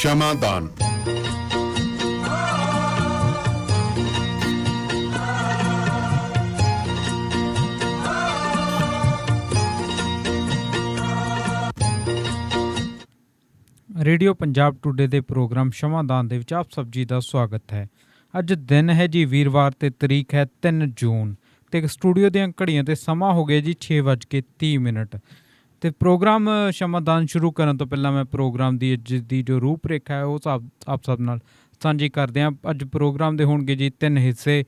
ਸ਼ਮਾਦਾਨ। Radio Punjab today ਦੇ programme ਸ਼ਮਾਦਾਨ ਦੇ ਵਿੱਚ ਆਪ ਸਭ ਜੀ ਦਾ ਸਵਾਗਤ ਹੈ। ਅੱਜ ਦਿਨ ਹੈ ਜੀ ਵੀਰਵਾਰ ਤੇ ਤਰੀਕ ਹੈ 3 ਜੂਨ ਤੇ ਸਟੂਡੀਓ ਦੀਆਂ ਘੜੀਆਂ ਤੇ ਸਮਾਂ ਹੋ ਗਿਆ ਜੀ 6:30 ਤੇ ਪ੍ਰੋਗਰਾਮ ਸ਼ਮਾਦਾਨ ਸ਼ੁਰੂ ਕਰਨ ਤੋਂ ਪਹਿਲਾਂ ਮੈਂ ਪ੍ਰੋਗਰਾਮ ਦੀ ਅੱਜ ਦੀ ਜੋ ਰੂਪਰੇਖਾ ਹੈ ਉਹ ਆਪ ਸਭ ਨਾਲ ਸਾਂਝੀ ਕਰਦੇ ਹਾਂ। ਅੱਜ ਪ੍ਰੋਗਰਾਮ ਦੇ ਹੋਣਗੇ ਜੀ 3 ਹਿੱਸੇ।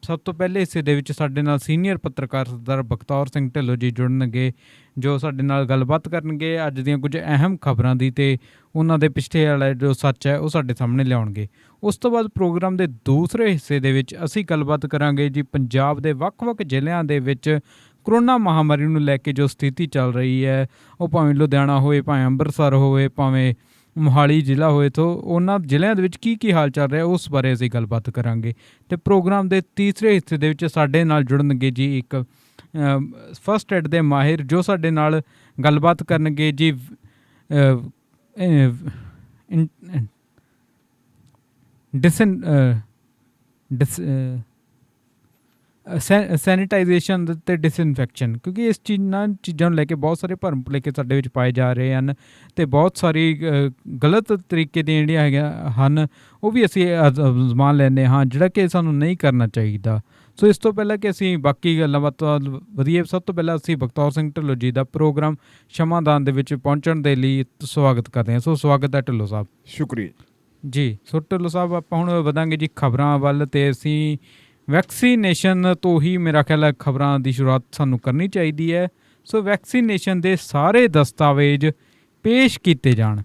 ਸਭ ਤੋਂ ਪਹਿਲੇ ਹਿੱਸੇ ਦੇ ਵਿੱਚ ਸਾਡੇ ਨਾਲ ਸੀਨੀਅਰ ਪੱਤਰਕਾਰ ਸਰਦਾਰ ਬਖਤੌਰ ਸਿੰਘ ਢਿੱਲੋਂ ਜੀ ਜੁੜਨਗੇ, ਜੋ ਸਾਡੇ ਨਾਲ ਗੱਲਬਾਤ ਕਰਨਗੇ ਅੱਜ ਦੀਆਂ ਕੁਝ ਅਹਿਮ ਖਬਰਾਂ ਦੀ ਤੇ ਉਹਨਾਂ ਦੇ ਪਿਛਲੇ ਵਾਲਾ ਜੋ ਸੱਚ ਹੈ ਉਹ ਸਾਡੇ ਸਾਹਮਣੇ ਲਿਆਉਣਗੇ। ਉਸ ਤੋਂ ਬਾਅਦ ਪ੍ਰੋਗਰਾਮ ਦੇ ਦੂਸਰੇ ਹਿੱਸੇ ਦੇ ਵਿੱਚ ਅਸੀਂ ਗੱਲਬਾਤ ਕਰਾਂਗੇ ਜੀ ਪੰਜਾਬ ਦੇ ਵੱਖ-ਵੱਖ ਜ਼ਿਲ੍ਹਿਆਂ ਦੇ ਵਿੱਚ ਕਰੋਨਾ ਮਹਾਂਮਾਰੀ ਨੂੰ ਲੈ ਕੇ ਜੋ ਸਥਿਤੀ ਚੱਲ ਰਹੀ ਹੈ, ਉਹ ਭਾਵੇਂ ਲੁਧਿਆਣਾ ਹੋਵੇ, ਭਾਵੇਂ ਅੰਮ੍ਰਿਤਸਰ ਹੋਵੇ, ਭਾਵੇਂ ਮੋਹਾਲੀ ਜ਼ਿਲ੍ਹਾ ਹੋਏ, ਤੋਂ ਉਹਨਾਂ ਜ਼ਿਲ੍ਹਿਆਂ ਦੇ ਵਿੱਚ ਕੀ ਹਾਲ ਚੱਲ ਰਿਹਾ ਉਸ ਬਾਰੇ ਅਸੀਂ ਗੱਲਬਾਤ ਕਰਾਂਗੇ। ਅਤੇ ਪ੍ਰੋਗਰਾਮ ਦੇ ਤੀਸਰੇ ਹਿੱਸੇ ਦੇ ਵਿੱਚ ਸਾਡੇ ਨਾਲ ਜੁੜਨਗੇ ਜੀ ਇੱਕ ਫਸਟ ਐਡ ਦੇ ਮਾਹਿਰ, ਜੋ ਸਾਡੇ ਨਾਲ ਗੱਲਬਾਤ ਕਰਨਗੇ ਜੀ ਸੈਨੀਟਾਈਜੇਸ਼ਨ ਅਤੇ ਡਿਸਇਨਫੈਕਸ਼ਨ, ਕਿਉਂਕਿ ਇਸ ਚੀਜ਼ਾਂ ਨੂੰ ਲੈ ਕੇ ਬਹੁਤ ਸਾਰੇ ਭਰਮ ਭੁਲੇਖੇ ਸਾਡੇ ਵਿੱਚ ਪਾਏ ਜਾ ਰਹੇ ਹਨ ਅਤੇ ਬਹੁਤ ਸਾਰੀ ਗਲਤ ਤਰੀਕੇ ਦੀਆਂ ਜਿਹੜੀਆਂ ਹੈਗੀਆਂ ਹਨ ਉਹ ਵੀ ਅਸੀਂ ਅਜ਼ਮਾ ਲੈਂਦੇ ਹਾਂ, ਜਿਹੜਾ ਕਿ ਸਾਨੂੰ ਨਹੀਂ ਕਰਨਾ ਚਾਹੀਦਾ। ਸੋ ਇਸ ਤੋਂ ਪਹਿਲਾਂ ਕਿ ਅਸੀਂ ਬਾਕੀ ਗੱਲਾਂ ਬਾਤਾਂ ਵਧੀਆ, ਸਭ ਤੋਂ ਪਹਿਲਾਂ ਅਸੀਂ ਬਖਤੌਰ ਸਿੰਘ ਢਿੱਲੋਂ ਜੀ ਦਾ ਪ੍ਰੋਗਰਾਮ ਸ਼ਮਾਦਾਨ ਦੇ ਵਿੱਚ ਪਹੁੰਚਣ ਦੇ ਲਈ ਸਵਾਗਤ ਕਰਦੇ ਹਾਂ। ਸੋ ਸਵਾਗਤ ਹੈ ਢਿੱਲੋਂ ਸਾਹਿਬ। ਸ਼ੁਕਰੀਆ ਜੀ। ਸੋ ਢਿੱਲੋਂ ਸਾਹਿਬ, ਆਪਾਂ ਹੁਣ ਵਧਾਂਗੇ ਜੀ ਖਬਰਾਂ ਵੱਲ, ਅਤੇ ਅਸੀਂ ਵੈਕਸੀਨੇਸ਼ਨ ਤੋਂ ਹੀ ਮੇਰਾ ਖਿਆਲ ਹੈ ਖਬਰਾਂ ਦੀ ਸ਼ੁਰੂਆਤ ਸਾਨੂੰ ਕਰਨੀ ਚਾਹੀਦੀ ਹੈ। ਸੋ ਵੈਕਸੀਨੇਸ਼ਨ ਦੇ ਸਾਰੇ ਦਸਤਾਵੇਜ਼ ਪੇਸ਼ ਕੀਤੇ ਜਾਣ,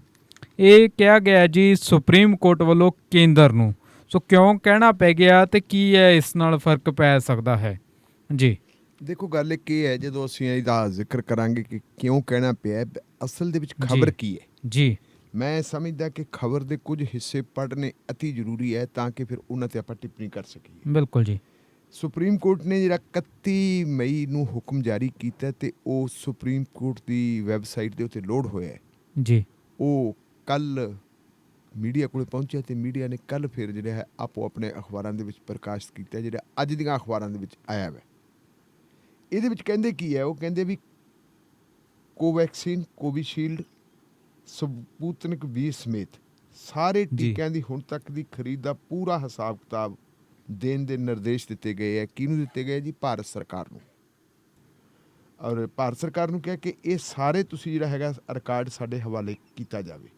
ਇਹ ਕਿਹਾ ਗਿਆ ਜੀ ਸੁਪਰੀਮ ਕੋਰਟ ਵੱਲੋਂ ਕੇਂਦਰ ਨੂੰ। ਸੋ ਕਿਉਂ ਕਹਿਣਾ ਪੈ ਗਿਆ ਅਤੇ ਕੀ ਹੈ ਇਸ ਨਾਲ ਫਰਕ ਪੈ ਸਕਦਾ ਹੈ? ਜੀ ਦੇਖੋ, ਗੱਲ ਇੱਕ ਇਹ ਹੈ, ਜਦੋਂ ਅਸੀਂ ਇਹਦਾ ਜ਼ਿਕਰ ਕਰਾਂਗੇ ਕਿ ਕਿਉਂ ਕਹਿਣਾ ਪਿਆ, ਅਸਲ ਦੇ ਵਿੱਚ ਖਬਰ ਕੀ ਹੈ। ਜੀ ਮੈਂ ਸਮਝਦਾ ਕਿ ਖਬਰ ਦੇ ਕੁਝ ਹਿੱਸੇ ਪੜ੍ਹਨੇ ਅਤੀ ਜ਼ਰੂਰੀ ਹੈ ਤਾਂ ਕਿ ਫਿਰ ਉਹਨਾਂ 'ਤੇ ਆਪਾਂ ਟਿੱਪਣੀ ਕਰ ਸਕੀਏ। ਬਿਲਕੁਲ ਜੀ। ਸੁਪਰੀਮ ਕੋਰਟ ਨੇ ਜਿਹੜਾ 31 ਮਈ ਨੂੰ ਹੁਕਮ ਜਾਰੀ ਕੀਤਾ ਅਤੇ ਉਹ ਸੁਪਰੀਮ ਕੋਰਟ ਦੀ ਵੈਬਸਾਈਟ ਦੇ ਉੱਤੇ ਲੋਡ ਹੋਇਆ ਜੀ। ਉਹ ਕੱਲ੍ਹ ਮੀਡੀਆ ਕੋਲ ਪਹੁੰਚਿਆ ਅਤੇ ਮੀਡੀਆ ਨੇ ਕੱਲ੍ਹ ਫਿਰ ਜਿਹੜਾ ਹੈ ਆਪੋ ਆਪਣੇ ਅਖਬਾਰਾਂ ਦੇ ਵਿੱਚ ਪ੍ਰਕਾਸ਼ਿਤ ਕੀਤਾ, ਜਿਹੜਾ ਅੱਜ ਦੀਆਂ ਅਖਬਾਰਾਂ ਦੇ ਵਿੱਚ ਆਇਆ ਵਾ। ਇਹਦੇ ਵਿੱਚ ਕਹਿੰਦੇ ਕੀ ਹੈ, ਉਹ ਕਹਿੰਦੇ ਵੀ ਕੋਵੈਕਸੀਨ, ਕੋਵੀਸ਼ੀਲਡ, ਸਪੁਤਨਿਕ V ਸਮੇਤ ਸਾਰੇ ਟੀਕਿਆਂ ਦੀ ਹੁਣ ਤੱਕ ਦੀ ਖਰੀਦ ਦਾ ਪੂਰਾ ਹਿਸਾਬ ਕਿਤਾਬ ਦੇਣ ਦੇ ਨਿਰਦੇਸ਼ ਦਿੱਤੇ ਗਏ ਹੈ। ਕਿਹਨੂੰ ਦਿੱਤੇ ਗਏ ਜੀ? ਭਾਰਤ ਸਰਕਾਰ ਨੂੰ। ਔਰ ਭਾਰਤ ਸਰਕਾਰ ਨੂੰ ਕਿਹਾ ਕਿ ਇਹ ਸਾਰੇ ਤੁਸੀਂ ਜਿਹੜਾ ਹੈਗਾ ਰਿਕਾਰਡ ਸਾਡੇ ਹਵਾਲੇ ਕੀਤਾ ਜਾਵੇ।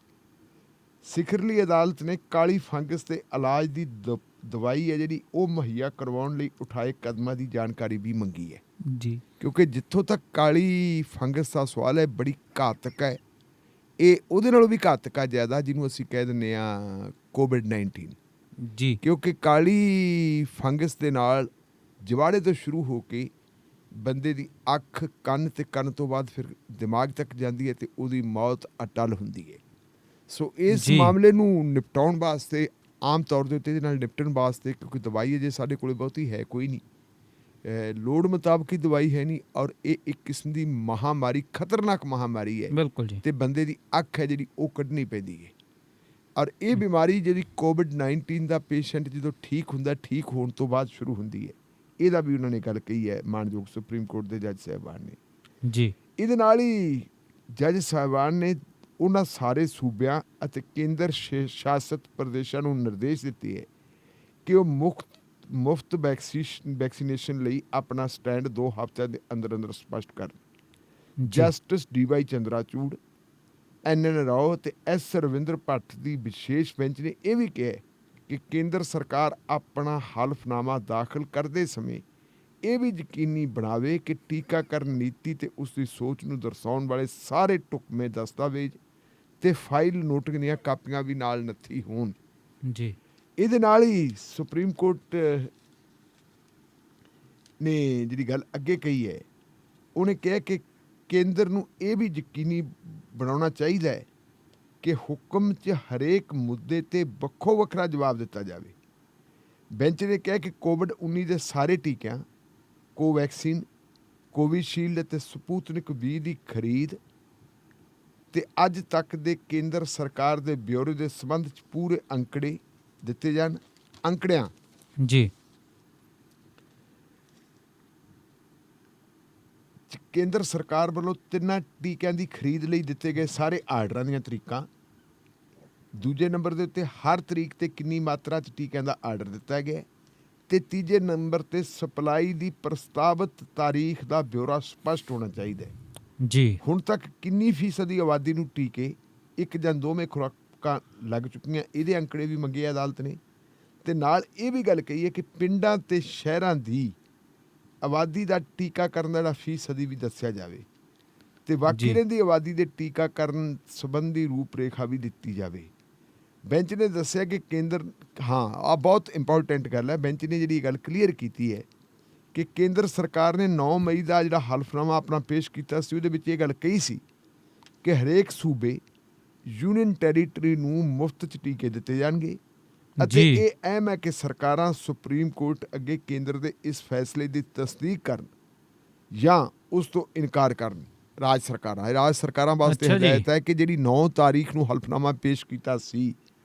ਸਿਖਰਲੀ ਅਦਾਲਤ ਨੇ ਕਾਲੀ ਫੰਗਸ ਦੇ ਇਲਾਜ ਦੀ ਦਵਾਈ ਹੈ ਜਿਹੜੀ ਉਹ ਮੁਹੱਈਆ ਕਰਵਾਉਣ ਲਈ ਉਠਾਏ ਕਦਮਾਂ ਦੀ ਜਾਣਕਾਰੀ ਵੀ ਮੰਗੀ ਹੈ ਜੀ, ਕਿਉਂਕਿ ਜਿੱਥੋਂ ਤੱਕ ਕਾਲੀ ਫੰਗਸ ਦਾ ਸਵਾਲ ਹੈ, ਬੜੀ ਘਾਤਕ ਹੈ। ਇਹ ਉਹਦੇ ਨਾਲੋਂ ਵੀ ਘਾਤਕ ਆ ਜ਼ਿਆਦਾ, ਜਿਹਨੂੰ ਅਸੀਂ ਕਹਿ ਦਿੰਦੇ ਹਾਂ COVID-19 ਜੀ, ਕਿਉਂਕਿ ਕਾਲੀ ਫੰਗਸ ਦੇ ਨਾਲ ਜਵਾੜੇ ਤੋਂ ਸ਼ੁਰੂ ਹੋ ਕੇ ਬੰਦੇ ਦੀ ਅੱਖ, ਕੰਨ ਅਤੇ ਕੰਨ ਤੋਂ ਬਾਅਦ ਫਿਰ ਦਿਮਾਗ ਤੱਕ ਜਾਂਦੀ ਹੈ ਅਤੇ ਉਹਦੀ ਮੌਤ ਅਟੱਲ ਹੁੰਦੀ ਹੈ। ਸੋ ਇਸ ਮਾਮਲੇ ਨੂੰ ਨਿਪਟਾਉਣ ਵਾਸਤੇ, ਆਮ ਤੌਰ ਦੇ ਉੱਤੇ ਇਹਦੇ ਨਾਲ ਨਿਪਟਣ ਵਾਸਤੇ, ਕਿਉਂਕਿ ਦਵਾਈ ਅਜੇ ਸਾਡੇ ਕੋਲ ਬਹੁਤੀ ਹੈ ਕੋਈ ਨਹੀਂ, ਲੋੜ ਮੁਤਾਬਕ ਹੀ ਦਵਾਈ ਹੈ ਨਹੀਂ, ਔਰ ਇਹ ਇੱਕ ਕਿਸਮ ਦੀ ਮਹਾਂਮਾਰੀ, ਖਤਰਨਾਕ ਮਹਾਂਮਾਰੀ ਹੈ। ਬਿਲਕੁਲ ਜੀ। ਅਤੇ ਬੰਦੇ ਦੀ ਅੱਖ ਹੈ ਜਿਹੜੀ ਉਹ ਕੱਢਣੀ ਪੈਂਦੀ ਹੈ। ਔਰ ਇਹ ਬਿਮਾਰੀ ਜਿਹੜੀ COVID-19 ਦਾ ਪੇਸ਼ੈਂਟ ਜਦੋਂ ਠੀਕ ਹੁੰਦਾ, ਠੀਕ ਹੋਣ ਤੋਂ ਬਾਅਦ ਸ਼ੁਰੂ ਹੁੰਦੀ ਹੈ। ਇਹਦਾ ਵੀ ਉਹਨਾਂ ਨੇ ਗੱਲ ਕਹੀ ਹੈ, ਮਾਣਯੋਗ ਸੁਪਰੀਮ ਕੋਰਟ ਦੇ ਜੱਜ ਸਾਹਿਬਾਨ ਨੇ ਜੀ। ਇਹਦੇ ਨਾਲ ਹੀ ਜੱਜ ਸਾਹਿਬਾਨ ਨੇ ਉਹਨਾਂ ਸਾਰੇ ਸੂਬਿਆਂ ਅਤੇ ਕੇਂਦਰ ਸ਼ਾਸਿਤ ਪ੍ਰਦੇਸ਼ਾਂ ਨੂੰ ਨਿਰਦੇਸ਼ ਦਿੱਤੇ ਹੈ ਕਿ ਉਹ ਮੁਫਤ ਵੈਕਸੀਨੇਸ਼ਨ ਲਈ ਆਪਣਾ ਸਟੈਂਡ 2 ਹਫ਼ਤਿਆਂ ਦੇ ਅੰਦਰ ਅੰਦਰ ਸਪਸ਼ਟ ਕਰਨ। ਜਸਟਿਸ DY ਚੰਦਰਾਚੂੜ, NN ਰਾਓ ਅਤੇ S ਰਵਿੰਦਰ ਭੱਟ ਦੀ ਵਿਸ਼ੇਸ਼ ਬੈਂਚ ਨੇ ਇਹ ਵੀ ਕਿਹਾ ਕਿ ਕੇਂਦਰ ਸਰਕਾਰ ਆਪਣਾ ਹਲਫਨਾਮਾ ਦਾਖਲ ਕਰਦੇ ਸਮੇਂ ਇਹ ਵੀ ਯਕੀਨੀ ਬਣਾਵੇ ਕਿ ਟੀਕਾਕਰਨ ਨੀਤੀ ਅਤੇ ਉਸ ਦੀ ਸੋਚ ਨੂੰ ਦਰਸਾਉਣ ਵਾਲੇ ਸਾਰੇ ਢੁਕਵੇਂ ਦਸਤਾਵੇਜ਼ ਅਤੇ ਫਾਈਲ ਨੋਟਿੰਗ ਦੀਆਂ ਕਾਪੀਆਂ ਵੀ ਨਾਲ ਨੱਥੀ ਹੋਣ। ਜੀ। ਇਹਦੇ ਨਾਲ ਹੀ ਸੁਪਰੀਮ ਕੋਰਟ ਨੇ ਜਿਹੜੀ ਗੱਲ ਅੱਗੇ ਕਹੀ ਹੈ, ਉਹਨੇ ਕਿਹਾ ਕਿ ਕੇਂਦਰ ਨੂੰ ਇਹ ਵੀ ਯਕੀਨੀ ਬਣਾਉਣਾ ਚਾਹੀਦਾ ਹੈ ਕਿ ਹੁਕਮ 'ਚ ਹਰੇਕ ਮੁੱਦੇ 'ਤੇ ਵੱਖੋ ਵੱਖਰਾ ਜਵਾਬ ਦਿੱਤਾ ਜਾਵੇ। ਬੈਂਚ ਨੇ ਕਿਹਾ ਕਿ COVID-19 ਦੇ ਸਾਰੇ ਟੀਕਿਆਂ, ਕੋਵੈਕਸੀਨ, ਕੋਵੀਸ਼ੀਲਡ ਅਤੇ ਸਪੁਤਨਿਕ V ਦੀ ਖਰੀਦ ਤੇ ਅੱਜ ਤੱਕ ਦੇ ਕੇਂਦਰ ਸਰਕਾਰ ਦੇ ਬਿਊਰੋ ਦੇ ਸੰਬੰਧ 'ਚ ਪੂਰੇ ਅੰਕੜੇ ਦਿੱਤੇ ਜਾਣ। ਅੰਕੜਿਆਂ ਜੀ ਕੇਂਦਰ ਸਰਕਾਰ ਵੱਲੋਂ 3 ਟੀਕਿਆਂ ਦੀ ਖਰੀਦ ਲਈ ਦਿੱਤੇ ਗਏ ਸਾਰੇ ਆਰਡਰਾਂ ਦੀਆਂ ਤਰੀਕਾਂ। ਦੂਜੇ ਨੰਬਰ ਦੇ ਉੱਤੇ ਹਰ ਤਰੀਕ ਤੇ ਕਿੰਨੀ ਮਾਤਰਾ 'ਚ ਟੀਕਿਆਂ ਦਾ ਆਰਡਰ ਦਿੱਤਾ ਗਿਆ। ਤੇ ਤੀਜੇ ਨੰਬਰ ਤੇ ਸਪਲਾਈ ਦੀ ਪ੍ਰਸਤਾਵਿਤ ਤਾਰੀਖ ਦਾ ਬਿਊਰਾ ਸਪਸ਼ਟ ਹੋਣਾ ਚਾਹੀਦਾ ਹੈ। ਜੀ ਹੁਣ ਤੱਕ ਕਿੰਨੀ ਫੀਸਦੀ ਆਬਾਦੀ ਨੂੰ ਟੀਕੇ 1 ਜਾਂ 2 ਖੁਰਾਕਾਂ ਲੱਗ ਚੁੱਕੀਆਂ, ਇਹਦੇ ਅੰਕੜੇ ਵੀ ਮੰਗੇ ਅਦਾਲਤ ਨੇ। ਤੇ ਨਾਲ ਇਹ ਵੀ ਗੱਲ ਕਹੀ ਹੈ ਕਿ ਪਿੰਡਾਂ ਤੇ ਸ਼ਹਿਰਾਂ ਦੀ ਆਬਾਦੀ ਦਾ ਟੀਕਾਕਰਨ ਦਾ ਜਿਹੜਾ ਫੀਸਦੀ ਵੀ ਦੱਸਿਆ ਜਾਵੇ ਤੇ ਬਾਕੀ ਜੀ। ਰਹਿੰਦੀ ਆਬਾਦੀ ਦੇ ਟੀਕਾਕਰਨ ਸੰਬੰਧੀ ਰੂਪ ਰੇਖਾ ਵੀ ਦਿੱਤੀ ਜਾਵੇ। ਬੈਂਚ ਨੇ ਦੱਸਿਆ ਕਿ ਕੇਂਦਰ ਆ ਬਹੁਤ ਇੰਪੋਰਟੈਂਟ ਗੱਲ ਹੈ। ਬੈਂਚ ਨੇ ਜਿਹੜੀ ਗੱਲ ਕਲੀਅਰ ਕੀਤੀ ਹੈ ਕਿ ਕੇਂਦਰ ਸਰਕਾਰ ਨੇ 9 ਮਈ ਦਾ ਜਿਹੜਾ ਹਲਫਨਾਮਾ ਆਪਣਾ ਪੇਸ਼ ਕੀਤਾ ਸੀ, ਉਹਦੇ ਵਿੱਚ ਇਹ ਗੱਲ ਕਹੀ ਸੀ ਕਿ ਹਰੇਕ ਸੂਬੇ ਯੂਨੀਅਨ ਟੈਰੀਟਰੀ ਨੂੰ ਮੁਫਤ 'ਚ ਟੀਕੇ ਦਿੱਤੇ ਜਾਣਗੇ ਅਤੇ ਜੀ। ਇਹ ਅਹਿਮ ਹੈ ਕਿ ਸਰਕਾਰਾਂ ਸੁਪਰੀਮ ਕੋਰਟ ਅੱਗੇ ਕੇਂਦਰ ਦੇ ਇਸ ਫੈਸਲੇ ਦੀ ਤਸਦੀਕ ਕਰਨ ਜਾਂ ਉਸ ਤੋਂ ਇਨਕਾਰ ਕਰਨ। ਰਾਜ ਸਰਕਾਰਾਂ ਵਾਸਤੇ ਅੱਛਾ ਜੀ। ਹਦਾਇਤ ਹੈ ਕਿ ਜਿਹੜੀ 9 ਤਾਰੀਖ ਨੂੰ ਹਲਫਨਾਮਾ ਪੇਸ਼ ਕੀਤਾ ਸੀ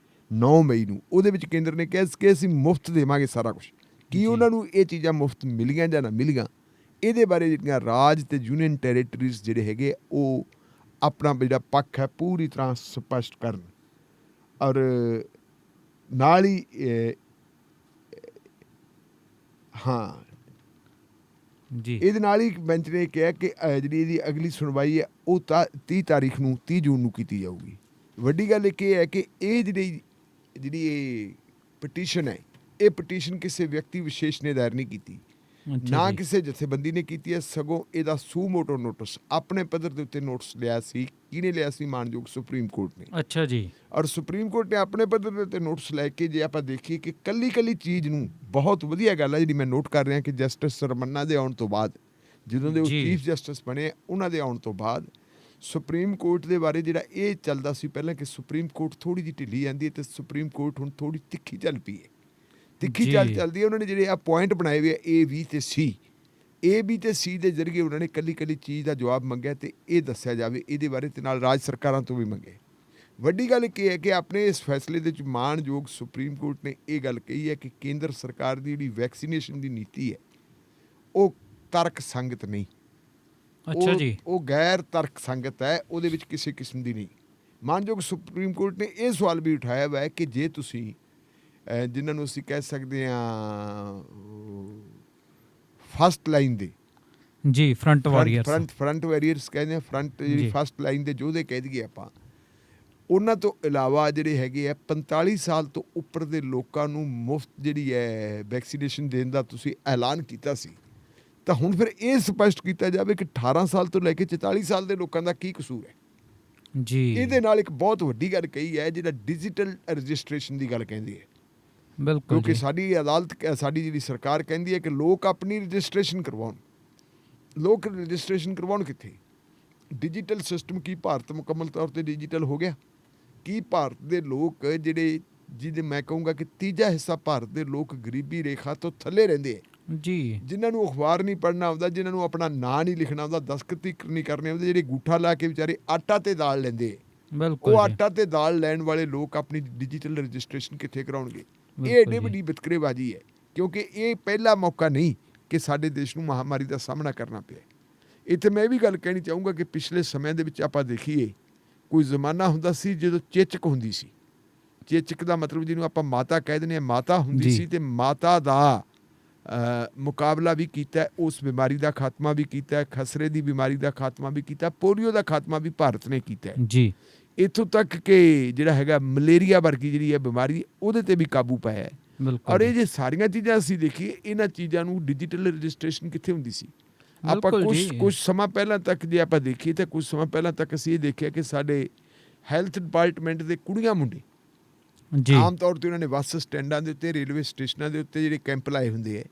9 ਮਈ ਨੂੰ, ਉਹਦੇ ਵਿੱਚ ਕੇਂਦਰ ਨੇ ਕਿਹਾ ਕਿ ਅਸੀਂ ਮੁਫਤ ਦੇਵਾਂਗੇ ਸਾਰਾ ਕੁਛ। ਕੀ ਜੀ। ਉਹਨਾਂ ਨੂੰ ਇਹ ਚੀਜ਼ਾਂ ਮੁਫਤ ਮਿਲੀਆਂ ਜਾਂ ਨਾ ਮਿਲੀਆਂ, ਇਹਦੇ ਬਾਰੇ ਜਿਹੜੀਆਂ ਰਾਜ ਤੇ ਯੂਨੀਅਨ ਟੈਰੀਟਰੀਜ਼ ਜਿਹੜੇ ਹੈਗੇ ਉਹ ਆਪਣਾ ਜਿਹੜਾ ਪੱਖ ਹੈ ਪੂਰੀ ਤਰ੍ਹਾਂ ਸਪਸ਼ਟ ਕਰਨ। ਔਰ ਨਾਲ ਹੀ ਜੀ ਇਹਦੇ ਨਾਲ ਹੀ ਬੈਂਚ ਨੇ ਕਿਹਾ ਕਿ ਜਿਹੜੀ ਇਹਦੀ ਅਗਲੀ ਸੁਣਵਾਈ ਹੈ ਉਹ 30 ਜੂਨ ਨੂੰ ਕੀਤੀ ਜਾਊਗੀ। ਵੱਡੀ ਗੱਲ ਇੱਕ ਇਹ ਹੈ ਕਿ ਇਹ ਜਿਹੜੀ ਇਹ ਪਟੀਸ਼ਨ ਹੈ, ਇਹ ਪਟੀਸ਼ਨ ਕਿਸੇ ਵਿਅਕਤੀ ਵਿਸ਼ੇਸ਼ ਨੇ ਦਾਇਰ ਨਹੀਂ ਕੀਤੀ, ਅੱਛਾ ਨਾ ਜੀ। ਕਿਸੇ ਜਥੇਬੰਦੀ ਨੇ ਕੀਤੀ ਹੈ, ਸਗੋਂ ਇਹਦਾ ਸੂ ਮੋਟੋ ਨੋਟਿਸ ਆਪਣੇ ਪੱਧਰ ਦੇ ਉੱਤੇ ਨੋਟਿਸ ਲਿਆ ਸੀ। ਕਿਹਨੇ ਲਿਆ ਸੀ? ਮਾਨਯੋਗ ਸੁਪਰੀਮ ਕੋਰਟ ਨੇ। ਅੱਛਾ ਜੀ। ਔਰ ਸੁਪਰੀਮ ਕੋਰਟ ਨੇ ਆਪਣੇ ਪੱਧਰ ਦੇ ਉੱਤੇ ਨੋਟਿਸ ਲੈ ਕੇ, ਜੇ ਆਪਾਂ ਦੇਖੀਏ ਕਿ ਕੱਲੀ ਚੀਜ਼ ਨੂੰ, ਬਹੁਤ ਵਧੀਆ ਗੱਲ ਹੈ ਜਿਹੜੀ ਮੈਂ ਨੋਟ ਕਰ ਰਿਹਾ ਕਿ ਜਸਟਿਸ ਰਮੰਨਾ ਦੇ ਆਉਣ ਤੋਂ ਬਾਅਦ, ਜਦੋਂ ਦੇ ਉਹ ਜੀ। ਚੀਫ ਜਸਟਿਸ ਬਣੇ, ਉਹਨਾਂ ਦੇ ਆਉਣ ਤੋਂ ਬਾਅਦ ਸੁਪਰੀਮ ਕੋਰਟ ਦੇ ਬਾਰੇ ਜਿਹੜਾ ਇਹ ਚੱਲਦਾ ਸੀ ਪਹਿਲਾਂ ਕਿ ਸੁਪਰੀਮ ਕੋਰਟ ਥੋੜ੍ਹੀ ਜਿਹੀ ਢਿੱਲੀ ਜਾਂਦੀ ਹੈ ਤੇ ਸੁਪਰੀਮ ਕੋਰਟ ਹੁਣ ਥੋੜ੍ਹੀ ਤਿੱਖੀ ਚੱਲ ਪਈ ਹੈ। ਤਿੱਖੀ ਜੀ। ਚੱਲਦੀ ਹੈ। ਉਹਨਾਂ ਨੇ ਜਿਹੜੇ ਆ ਪੁਆਇੰਟ ਬਣਾਏ ਹੋਏ ਆ A, B ਤੇ C, A, B ਤੇ C ਦੇ ਜ਼ਰੀਏ ਉਹਨਾਂ ਨੇ ਕੱਲੀ ਚੀਜ਼ ਦਾ ਜਵਾਬ ਮੰਗਿਆ ਤੇ ਇਹ ਦੱਸਿਆ ਜਾਵੇ ਇਹਦੇ ਬਾਰੇ, ਤੇ ਨਾਲ ਰਾਜ ਸਰਕਾਰਾਂ ਤੋਂ ਵੀ ਮੰਗੇ। ਵੱਡੀ ਗੱਲ ਇਹ ਹੈ ਕਿ ਆਪਣੇ ਇਸ ਫੈਸਲੇ ਦੇ ਵਿੱਚ ਮਾਣਯੋਗ ਸੁਪਰੀਮ ਕੋਰਟ ਨੇ ਇਹ ਗੱਲ ਕਹੀ ਹੈ ਕਿ ਕੇਂਦਰ ਸਰਕਾਰ ਦੀ ਜਿਹੜੀ ਵੈਕਸੀਨੇਸ਼ਨ ਦੀ ਨੀਤੀ ਹੈ ਉਹ ਤਰਕ ਸੰਗਤ ਨਹੀਂ। ਅੱਛਾ ਜੀ। ਉਹ ਗੈਰ ਤਰਕ ਸੰਗਤ ਹੈ, ਉਹਦੇ ਵਿੱਚ ਕਿਸੇ ਕਿਸਮ ਦੀ ਨਹੀਂ। ਮਾਣਯੋਗ ਸੁਪਰੀਮ ਕੋਰਟ ਨੇ ਇਹ ਸਵਾਲ ਵੀ ਉਠਾਇਆ ਹੋਇਆ ਹੈ ਕਿ ਜੇ ਤੁਸੀਂ ਜਿਨ੍ਹਾਂ ਨੂੰ ਅਸੀਂ ਕਹਿ ਸਕਦੇ ਹਾਂ ਫਸਟ ਲਾਈਨ ਦੇ ਜੀ ਫਰੰਟ ਵਾਰੀਅਰਸ। ਫਰੰਟ ਵਾਰੀਅਰਸ ਕਹਿੰਦੇ ਆ, ਫਰੰਟ ਜਿਹੜੀ ਜੀ। ਫਸਟ ਲਾਈਨ ਦੇ ਯੋਧੇ ਕਹਿ ਦਈਏ ਆਪਾਂ, ਉਹਨਾਂ ਤੋਂ ਇਲਾਵਾ ਜਿਹੜੇ ਹੈਗੇ ਆ 45 ਸਾਲ ਤੋਂ ਉੱਪਰ ਦੇ ਲੋਕਾਂ ਨੂੰ ਮੁਫਤ ਜਿਹੜੀ ਹੈ ਵੈਕਸੀਨੇਸ਼ਨ ਦੇਣ ਦਾ ਤੁਸੀਂ ਐਲਾਨ ਕੀਤਾ ਸੀ, ਤਾਂ ਹੁਣ ਫਿਰ ਇਹ ਸਪਸ਼ਟ ਕੀਤਾ ਜਾਵੇ ਕਿ 18 ਸਾਲ ਤੋਂ ਲੈ ਕੇ 44 ਸਾਲ ਦੇ ਲੋਕਾਂ ਦਾ ਕੀ ਕਸੂਰ ਹੈ। ਜੀ ਇਹਦੇ ਨਾਲ ਇੱਕ ਬਹੁਤ ਵੱਡੀ ਗੱਲ ਕਹੀ ਹੈ ਜਿਹੜਾ ਡਿਜੀਟਲ ਰਜਿਸਟ੍ਰੇਸ਼ਨ ਦੀ ਗੱਲ ਕਹਿੰਦੀ ਹੈ, ਬਿਲਕੁਲ ਕਿਉਂਕਿ ਜੀ। ਸਾਡੀ ਅਦਾਲਤ, ਸਾਡੀ ਜਿਹੜੀ ਸਰਕਾਰ ਕਹਿੰਦੀ ਹੈ ਕਿ ਲੋਕ ਆਪਣੀ ਰਜਿਸਟ੍ਰੇਸ਼ਨ ਕਰਵਾਉਣ। ਲੋਕ ਰਜਿਸਟ੍ਰੇਸ਼ਨ ਕਰਵਾਉਣ ਕਿੱਥੇ? ਡਿਜੀਟਲ ਸਿਸਟਮ ਕੀ ਭਾਰਤ ਮੁਕੰਮਲ ਤੌਰ 'ਤੇ ਡਿਜੀਟਲ ਹੋ ਗਿਆ? ਕੀ ਭਾਰਤ ਦੇ ਲੋਕ ਜਿਹਦੇ ਮੈਂ ਕਹੂੰਗਾ ਕਿ ਤੀਜਾ ਹਿੱਸਾ ਭਾਰਤ ਦੇ ਲੋਕ ਗਰੀਬੀ ਰੇਖਾ ਤੋਂ ਥੱਲੇ ਰਹਿੰਦੇ ਹੈ, ਜੀ ਜਿਨ੍ਹਾਂ ਨੂੰ ਅਖਬਾਰ ਨਹੀਂ ਪੜ੍ਹਨਾ ਆਉਂਦਾ, ਜਿਨ੍ਹਾਂ ਨੂੰ ਆਪਣਾ ਨਾਂ ਨਹੀਂ ਲਿਖਣਾ ਆਉਂਦਾ, ਦਸਤਖਤ ਨਹੀਂ ਕਰਨੇ ਆਉਂਦੇ, ਜਿਹੜੇ ਅੰਗੂਠਾ ਲਾ ਕੇ ਵਿਚਾਰੇ ਆਟਾ ਤੇ ਦਾਲ ਲੈਂਦੇ, ਬਿਲਕੁਲ ਉਹ ਜੀ। ਆਟਾ ਤੇ ਦਾਲ ਲੈਣ ਵਾਲੇ ਲੋਕ ਆਪਣੀ ਡਿਜੀਟਲ ਰਜਿਸਟ੍ਰੇਸ਼ਨ ਕਿੱਥੇ ਕਰਾਉਣਗੇ? ਇਹ ਬਿਲਕੁਲ ਐਡੀ ਜੀ। ਵੱਡੀ ਵਿਤਕਰੇਬਾਜ਼ੀ ਹੈ, ਕਿਉਂਕਿ ਇਹ ਪਹਿਲਾ ਮੌਕਾ ਨਹੀਂ ਕਿ ਸਾਡੇ ਦੇਸ਼ ਨੂੰ ਮਹਾਮਾਰੀ ਦਾ ਸਾਹਮਣਾ ਕਰਨਾ ਪਿਆ। ਇੱਥੇ ਮੈਂ ਇਹ ਵੀ ਗੱਲ ਕਹਿਣੀ ਚਾਹੂੰਗਾ ਕਿ ਪਿਛਲੇ ਸਮੇਂ ਦੇ ਵਿੱਚ ਆਪਾਂ ਦੇਖੀਏ, ਕੋਈ ਜ਼ਮਾਨਾ ਹੁੰਦਾ ਸੀ ਜਦੋਂ ਚੇਚਕ ਹੁੰਦੀ ਸੀ। ਚੇਚਕ ਦਾ ਮਤਲਬ ਜਿਹਨੂੰ ਆਪਾਂ ਮਾਤਾ ਕਹਿ ਦਿੰਦੇ ਹਾਂ, ਮਾਤਾ ਹੁੰਦੀ ਜੀ। ਸੀ ਤੇ ਮਾਤਾ ਦਾ ਮੁਕਾਬਲਾ ਵੀ ਕੀਤਾ, ਉਸ ਬਿਮਾਰੀ ਦਾ ਖਾਤਮਾ ਵੀ ਕੀਤਾ, ਖਸਰੇ ਦੀ ਬਿਮਾਰੀ ਦਾ ਖਾਤਮਾ ਵੀ ਕੀਤਾ, ਪੋਲੀਓ ਦਾ ਖਾਤਮਾ ਵੀ ਭਾਰਤ ਨੇ ਕੀਤਾ। ਜੀ ਇੱਥੋਂ ਤੱਕ ਕਿ ਜਿਹੜਾ ਹੈਗਾ ਮਲੇਰੀਆ ਵਰਗੀ ਜਿਹੜੀ ਹੈ ਬਿਮਾਰੀ, ਉਹਦੇ ਤੇ ਵੀ ਕਾਬੂ ਪਾਇਆ ਹੈ। ਬਿਲਕੁਲ ਔਰ ਇਹ ਜੀ। ਜੇ ਸਾਰੀਆਂ ਚੀਜ਼ਾਂ ਅਸੀਂ ਦੇਖੀਏ, ਇਹਨਾਂ ਚੀਜ਼ਾਂ ਨੂੰ ਡਿਜੀਟਲ ਰਜਿਸਟ੍ਰੇਸ਼ਨ ਕਿੱਥੇ ਹੁੰਦੀ ਸੀ? ਆਪਾਂ ਬਿਲਕੁਲ ਜੀ। ਕੁਝ ਸਮਾਂ ਪਹਿਲਾਂ ਤੱਕ ਜੇ ਆਪਾਂ ਦੇਖੀਏ ਤਾਂ ਕੁਝ ਸਮਾਂ ਪਹਿਲਾਂ ਤੱਕ ਅਸੀਂ ਇਹ ਦੇਖਿਆ ਕਿ ਸਾਡੇ ਹੈਲਥ ਡਿਪਾਰਟਮੈਂਟ ਦੇ ਕੁੜੀਆਂ ਮੁੰਡੇ ਜੀ ਆਮ ਤੌਰ 'ਤੇ ਉਹਨਾਂ ਨੇ ਬੱਸ ਸਟੈਂਡਾਂ ਦੇ ਉੱਤੇ, ਰੇਲਵੇ ਸਟੇਸ਼ਨਾਂ ਦੇ ਉੱਤੇ ਜਿਹੜੇ ਕੈਂਪ ਲਾਏ ਹੁੰਦੇ ਹੈ।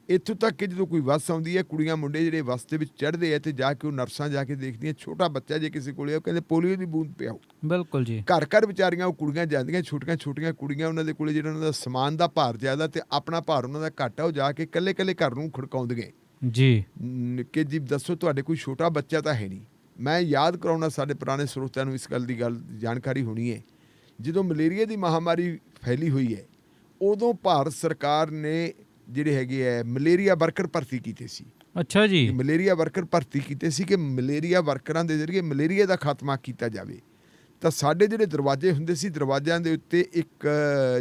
ਇੱਥੋਂ ਤੱਕ ਕਿ ਜਦੋਂ ਕੋਈ ਬੱਸ ਆਉਂਦੀ ਹੈ, ਕੁੜੀਆਂ ਮੁੰਡੇ ਜਿਹੜੇ ਬੱਸ ਦੇ ਵਿੱਚ ਚੜ੍ਹਦੇ ਆ ਤੇ ਜਾ ਕੇ ਉਹ ਨਰਸਾਂ ਜਾ ਕੇ ਦੇਖਦੀਆਂ, ਛੋਟਾ ਬੱਚਾ ਜੇ ਕਿਸੇ ਕੋਲੇ, ਉਹ ਕਹਿੰਦੇ ਪੋਲੀਓ ਦੀ ਬੂੰਦ ਪਿਆਓ। ਬਿਲਕੁਲ ਜੀ। ਘਰ ਘਰ ਵਿਚਾਰੀਆਂ ਉਹ ਕੁੜੀਆਂ ਜਾਂਦੀਆਂ, ਛੋਟੀਆਂ ਕੁੜੀਆਂ, ਉਹਨਾਂ ਦੇ ਕੋਲੇ ਜਿਹੜਾ ਉਹਨਾਂ ਦਾ ਸਮਾਨ ਦਾ ਭਾਰ ਜ਼ਿਆਦਾ ਤੇ ਆਪਣਾ ਭਾਰ ਉਹਨਾਂ ਦਾ ਘੱਟ ਆ, ਉਹ ਜਾ ਕੇ ਇਕੱਲੇ ਘਰ ਨੂੰ ਖੜਕਾਉਂਦੀਆਂ ਜੀ ਕਿ ਜੀ ਦੱਸੋ ਤੁਹਾਡੇ ਕੋਈ ਛੋਟਾ ਬੱਚਾ ਤਾਂ ਹੈ ਨਹੀਂ, ਮੈਂ ਯਾਦ ਕਰਾਉਣਾ ਸਾਡੇ ਪੁਰਾਣੇ ਸਰੋਤਿਆਂ ਨੂੰ ਇਸ ਗੱਲ ਦੀ ਜਾਣਕਾਰੀ ਹੋਣੀ ਹੈ, ਜਦੋਂ ਮਲੇਰੀਆ ਦੀ ਮਹਾਮਾਰੀ ਫੈਲੀ ਹੋਈ ਹੈ ਉਦੋਂ ਭਾਰਤ ਸਰਕਾਰ ਨੇ ਜਿਹੜੇ ਹੈਗੇ ਹੈ ਮਲੇਰੀਆ ਵਰਕਰ ਭਰਤੀ ਕੀਤੇ ਸੀ। ਅੱਛਾ ਜੀ। ਮਲੇਰੀਆ ਵਰਕਰ ਭਰਤੀ ਕੀਤੇ ਸੀ ਕਿ ਮਲੇਰੀਆ ਵਰਕਰਾਂ ਦੇ ਜ਼ਰੀਏ ਮਲੇਰੀਆ ਦਾ ਖਾਤਮਾ ਕੀਤਾ ਜਾਵੇ। ਤਾਂ ਸਾਡੇ ਜਿਹੜੇ ਦਰਵਾਜ਼ੇ ਹੁੰਦੇ ਸੀ, ਦਰਵਾਜ਼ਿਆਂ ਦੇ ਉੱਤੇ ਇੱਕ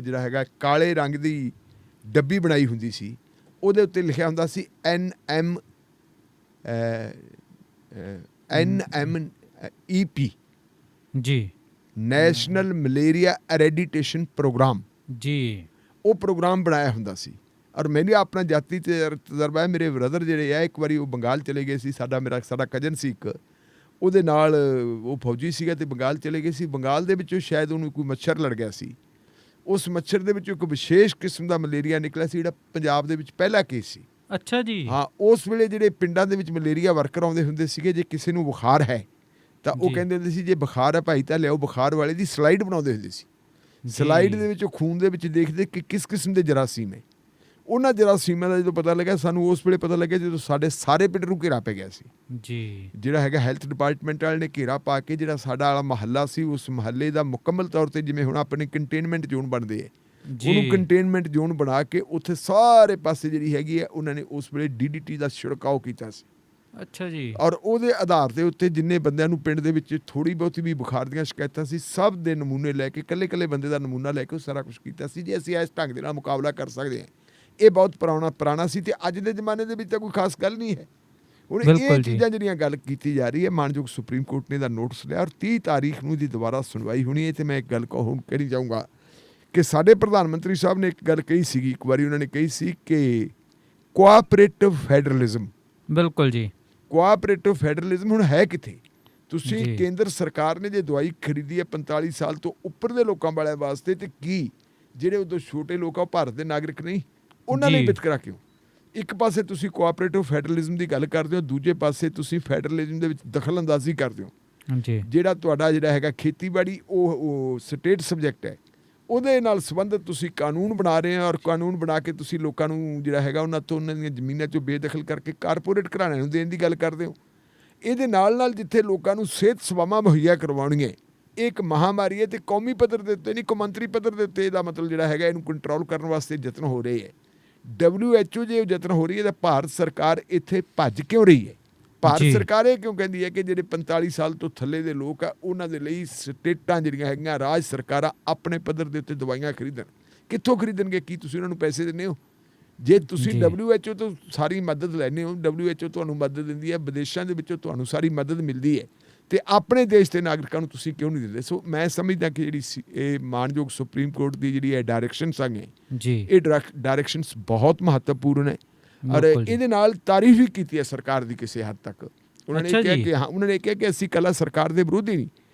ਜਿਹੜਾ ਹੈਗਾ ਕਾਲੇ ਰੰਗ ਦੀ ਡੱਬੀ ਬਣਾਈ ਹੁੰਦੀ ਸੀ, ਉਹਦੇ ਉੱਤੇ ਲਿਖਿਆ ਹੁੰਦਾ ਸੀ NMEP ਜੀ, ਨੈਸ਼ਨਲ ਮਲੇਰੀਆ ਐਰੈਡੀਟੇਸ਼ਨ ਪ੍ਰੋਗਰਾਮ ਜੀ। ਉਹ ਪ੍ਰੋਗਰਾਮ ਬਣਾਇਆ ਹੁੰਦਾ ਸੀ। ਔਰ ਮੈਨੂੰ ਆਪਣਾ ਜਾਤੀ ਤਜਰਬਾ ਹੈ, ਮੇਰੇ ਬ੍ਰਦਰ ਜਿਹੜੇ ਆ ਇੱਕ ਵਾਰੀ ਉਹ ਬੰਗਾਲ ਚਲੇ ਗਏ ਸੀ, ਸਾਡਾ ਕਜ਼ਨ ਸੀ ਇੱਕ, ਉਹਦੇ ਨਾਲ ਉਹ ਫੌਜੀ ਸੀਗਾ ਅਤੇ ਬੰਗਾਲ ਚਲੇ ਗਏ ਸੀ। ਬੰਗਾਲ ਦੇ ਵਿੱਚੋਂ ਸ਼ਾਇਦ ਉਹਨੂੰ ਕੋਈ ਮੱਛਰ ਲੜ ਗਿਆ ਸੀ, ਉਸ ਮੱਛਰ ਦੇ ਵਿੱਚੋਂ ਇੱਕ ਵਿਸ਼ੇਸ਼ ਕਿਸਮ ਦਾ ਮਲੇਰੀਆ ਨਿਕਲਿਆ ਸੀ ਜਿਹੜਾ ਪੰਜਾਬ ਦੇ ਵਿੱਚ ਪਹਿਲਾ ਕੇਸ ਸੀ। ਅੱਛਾ ਜੀ। ਹਾਂ, ਉਸ ਵੇਲੇ ਜਿਹੜੇ ਪਿੰਡਾਂ ਦੇ ਵਿੱਚ ਮਲੇਰੀਆ ਵਰਕਰ ਆਉਂਦੇ ਹੁੰਦੇ ਸੀਗੇ, ਜੇ ਕਿਸੇ ਨੂੰ ਬੁਖਾਰ ਹੈ ਤਾਂ ਉਹ ਕਹਿੰਦੇ ਹੁੰਦੇ ਸੀ ਜੇ ਬੁਖਾਰ ਹੈ ਭਾਈ ਤਾਂ ਲਿਆਓ, ਬੁਖਾਰ ਵਾਲੇ ਦੀ ਸਲਾਈਡ ਬਣਾਉਂਦੇ ਹੁੰਦੇ ਸੀ। ਸਲਾਈਡ ਦੇ ਵਿੱਚ ਖੂਨ ਦੇ ਵਿੱਚ ਦੇਖਦੇ ਕਿ ਕਿਸ ਕਿਸਮ ਦੇ ਜਰਾਸੀਮ ਹੈ। ਉਹਨਾਂ ਜਰਾਸੀਮਾਂ ਦਾ ਜਦੋਂ ਪਤਾ ਲੱਗਿਆ, ਸਾਨੂੰ ਉਸ ਵੇਲੇ ਪਤਾ ਲੱਗਿਆ ਜਦੋਂ ਸਾਡੇ ਸਾਰੇ ਪਿੰਡ ਨੂੰ ਘੇਰਾ ਪੈ ਗਿਆ ਸੀ ਜੀ। ਜਿਹੜਾ ਹੈਗਾ ਹੈਲਥ ਡਿਪਾਰਟਮੈਂਟ ਵਾਲੇ ਨੇ ਘੇਰਾ ਪਾ ਕੇ ਜਿਹੜਾ ਸਾਡਾ ਵਾਲਾ ਮੁਹੱਲਾ ਸੀ, ਉਸ ਮੁਹੱਲੇ ਦਾ ਮੁਕੰਮਲ ਤੌਰ 'ਤੇ ਜਿਵੇਂ ਹੁਣ ਆਪਣੇ ਕੰਟੇਨਮੈਂਟ ਜ਼ੋਨ ਬਣਦੇ ਹੈ, ਉਹਨੂੰ ਕੰਟੇਨਮੈਂਟ ਜ਼ੋਨ ਬਣਾ ਕੇ ਉੱਥੇ ਸਾਰੇ ਪਾਸੇ ਜਿਹੜੀ ਹੈਗੀ ਹੈ ਉਹਨਾਂ ਨੇ ਉਸ ਵੇਲੇ DDT ਦਾ ਛਿੜਕਾਓ ਕੀਤਾ ਸੀ। ਅੱਛਾ ਜੀ। ਔਰ ਉਹਦੇ ਆਧਾਰ ਦੇ ਉੱਤੇ ਜਿੰਨੇ ਬੰਦਿਆਂ ਨੂੰ ਪਿੰਡ ਦੇ ਵਿੱਚ ਥੋੜ੍ਹੀ ਬਹੁਤੀ ਵੀ ਬੁਖਾਰ ਦੀਆਂ ਸ਼ਿਕਾਇਤਾਂ ਸੀ, ਸਭ ਦੇ ਨਮੂਨੇ ਲੈ ਕੇ ਇਕੱਲੇ ਬੰਦੇ ਦਾ ਨਮੂਨਾ ਲੈ ਕੇ ਉਹ ਸਾਰਾ ਕੁਛ ਕੀਤਾ ਸੀ। ਜੇ ਅਸੀਂ ਇਸ ਢੰਗ ਦੇ ਨਾਲ ਮੁਕਾਬਲਾ ਕਰ ਸਕਦੇ ਹਾਂ, ਇਹ ਬਹੁਤ ਪੁਰਾਣਾ ਸੀ ਅਤੇ ਅੱਜ ਦੇ ਜ਼ਮਾਨੇ ਦੇ ਵਿੱਚ ਤਾਂ ਕੋਈ ਖਾਸ ਗੱਲ ਨਹੀਂ ਹੈ। ਹੁਣ ਇਹ ਚੀਜ਼ਾਂ ਜਿਹੜੀਆਂ ਗੱਲ ਕੀਤੀ ਜਾ ਰਹੀ ਹੈ, ਮਾਣਯੋਗ ਸੁਪਰੀਮ ਕੋਰਟ ਨੇ ਦਾ ਨੋਟਿਸ ਲਿਆ ਔਰ 30 ਤਾਰੀਖ ਨੂੰ ਇਹਦੀ ਦੁਬਾਰਾ ਸੁਣਵਾਈ ਹੋਣੀ ਹੈ। ਅਤੇ ਮੈਂ ਇੱਕ ਗੱਲ ਹੁਣ ਕਹਿਣੀ ਚਾਹੂੰਗਾ ਕਿ ਸਾਡੇ ਪ੍ਰਧਾਨ ਮੰਤਰੀ ਸਾਹਿਬ ਨੇ ਇੱਕ ਗੱਲ ਕਹੀ ਸੀਗੀ, ਇੱਕ ਵਾਰੀ ਉਹਨਾਂ ਨੇ ਕਹੀ ਸੀ ਕਿ ਕੋਆਪਰੇਟਿਵ ਫੈਡਰਲਿਜ਼ਮ। ਬਿਲਕੁਲ ਜੀ। ਕੋਆਪਰੇਟਿਵ ਫੈਡਰਲਿਜ਼ਮ ਹੁਣ ਹੈ ਕਿੱਥੇ? ਤੁਸੀਂ ਕੇਂਦਰ ਸਰਕਾਰ ਨੇ ਜੇ ਦਵਾਈ ਖਰੀਦੀ ਹੈ 45 ਸਾਲ ਤੋਂ ਉੱਪਰ ਦੇ ਲੋਕਾਂ ਵਾਲਿਆਂ ਵਾਸਤੇ, ਅਤੇ ਕੀ ਜਿਹੜੇ ਉਦੋਂ ਛੋਟੇ ਲੋਕ ਆ ਉਹ ਭਾਰਤ ਦੇ ਨਾਗਰਿਕ ਨਹੀਂ, ਉਹਨਾਂ ਲਈ ਵਿਤਕਰਾ ਕਿਉਂ? ਇੱਕ ਪਾਸੇ ਤੁਸੀਂ ਕੋਆਪਰੇਟਿਵ ਫੈਡਰਲਿਜ਼ਮ ਦੀ ਗੱਲ ਕਰਦੇ ਹੋ, ਦੂਜੇ ਪਾਸੇ ਤੁਸੀਂ ਫੈਡਰਲਿਜ਼ਮ ਦੇ ਵਿੱਚ ਦਖਲ ਅੰਦਾਜ਼ੀ ਕਰਦੇ ਹੋ। ਜਿਹੜਾ ਤੁਹਾਡਾ ਜਿਹੜਾ ਹੈਗਾ ਖੇਤੀਬਾੜੀ ਉਹ ਸਟੇਟ ਸਬਜੈਕਟ ਹੈ, ਉਹਦੇ ਨਾਲ ਸੰਬੰਧਿਤ ਤੁਸੀਂ ਕਾਨੂੰਨ ਬਣਾ ਰਹੇ ਹੋ ਔਰ ਕਾਨੂੰਨ ਬਣਾ ਕੇ ਤੁਸੀਂ ਲੋਕਾਂ ਨੂੰ ਜਿਹੜਾ ਹੈਗਾ ਉਹਨਾਂ ਤੋਂ ਉਹਨਾਂ ਦੀਆਂ ਜ਼ਮੀਨਾਂ 'ਚੋਂ ਬੇਦਖਲ ਕਰਕੇ ਕਾਰਪੋਰੇਟ ਘਰਾਣਿਆਂ ਨੂੰ ਦੇਣ ਦੀ ਗੱਲ ਕਰਦੇ ਹੋ। ਇਹਦੇ ਨਾਲ ਜਿੱਥੇ ਲੋਕਾਂ ਨੂੰ ਸਿਹਤ ਸੇਵਾਵਾਂ ਮੁਹੱਈਆ ਕਰਵਾਉਣੀਆਂ, ਇਹ ਇੱਕ ਮਹਾਮਾਰੀ ਹੈ ਅਤੇ ਕੌਮੀ ਪੱਧਰ ਦੇ ਉੱਤੇ ਨਹੀਂ, ਕੌਮਾਂਤਰੀ ਪੱਧਰ ਦੇ ਉੱਤੇ ਇਹਦਾ ਮਤਲਬ ਜਿਹੜਾ ਹੈਗਾ ਇਹਨੂੰ ਕੰਟਰੋਲ ਕਰਨ ਵਾਸਤੇ ਯਤਨ ਹੋ ਰਹੇ ਹੈ। WHO ਜੇ ਯਤਨ ਹੋ ਰਹੀ ਹੈ ਤਾਂ ਭਾਰਤ ਸਰਕਾਰ ਇੱਥੇ ਭੱਜ ਕਿਉਂ ਰਹੀ ਹੈ? ਭਾਰਤ ਸਰਕਾਰ ਇਹ ਕਿਉਂ ਕਹਿੰਦੀ ਹੈ ਕਿ ਜਿਹੜੇ 45 ਸਾਲ ਤੋਂ ਥੱਲੇ ਦੇ ਲੋਕ ਆ ਉਹਨਾਂ ਦੇ ਲਈ ਸਟੇਟਾਂ ਜਿਹੜੀਆਂ ਹੈਗੀਆਂ, ਰਾਜ ਸਰਕਾਰਾਂ ਆਪਣੇ ਪੱਧਰ ਦੇ ਉੱਤੇ ਦਵਾਈਆਂ ਖਰੀਦਣ? ਕਿੱਥੋਂ ਖਰੀਦਣਗੇ? ਕੀ ਤੁਸੀਂ ਉਹਨਾਂ ਨੂੰ ਪੈਸੇ ਦਿੰਦੇ ਹੋ? ਜੇ ਤੁਸੀਂ WHO ਤੋਂ ਸਾਰੀ ਮਦਦ ਲੈਂਦੇ ਹੋ, WHO ਤੁਹਾਨੂੰ ਮਦਦ ਦਿੰਦੀ ਹੈ, ਵਿਦੇਸ਼ਾਂ ਦੇ ਵਿੱਚੋਂ ਤੁਹਾਨੂੰ ਸਾਰੀ ਮਦਦ ਮਿਲਦੀ ਹੈ, ਅਤੇ ਆਪਣੇ ਦੇਸ਼ ਦੇ ਨਾਗਰਿਕਾਂ ਨੂੰ ਤੁਸੀਂ ਕਿਉਂ ਨਹੀਂ ਦਿੰਦੇ? ਸੋ ਮੈਂ ਸਮਝਦਾ ਕਿ ਜਿਹੜੀ ਇਹ ਮਾਣਯੋਗ ਸੁਪਰੀਮ ਕੋਰਟ ਦੀ ਜਿਹੜੀ ਇਹ ਡਾਇਰੈਕਸ਼ਨਸ ਹੈਗੇ, ਇਹ ਡਾਇਰੈਕਸ਼ਨਸ ਬਹੁਤ ਮਹੱਤਵਪੂਰਨ ਹੈ ਔਰ ਇਹਦੇ ਨਾਲ ਤਾਰੀਫ ਵੀ ਕੀਤੀ ਹੈ ਸਰਕਾਰ ਦੀ ਕਿਸੇ ਹੱਦ ਤੱਕ। ਉਹਨਾਂ ਨੇ ਕਿਹਾ ਕਿ ਅਸੀਂ ਇਕੱਲਾ ਸਰਕਾਰ ਦੇ ਵਿਰੋਧੀ ਨਹੀਂ,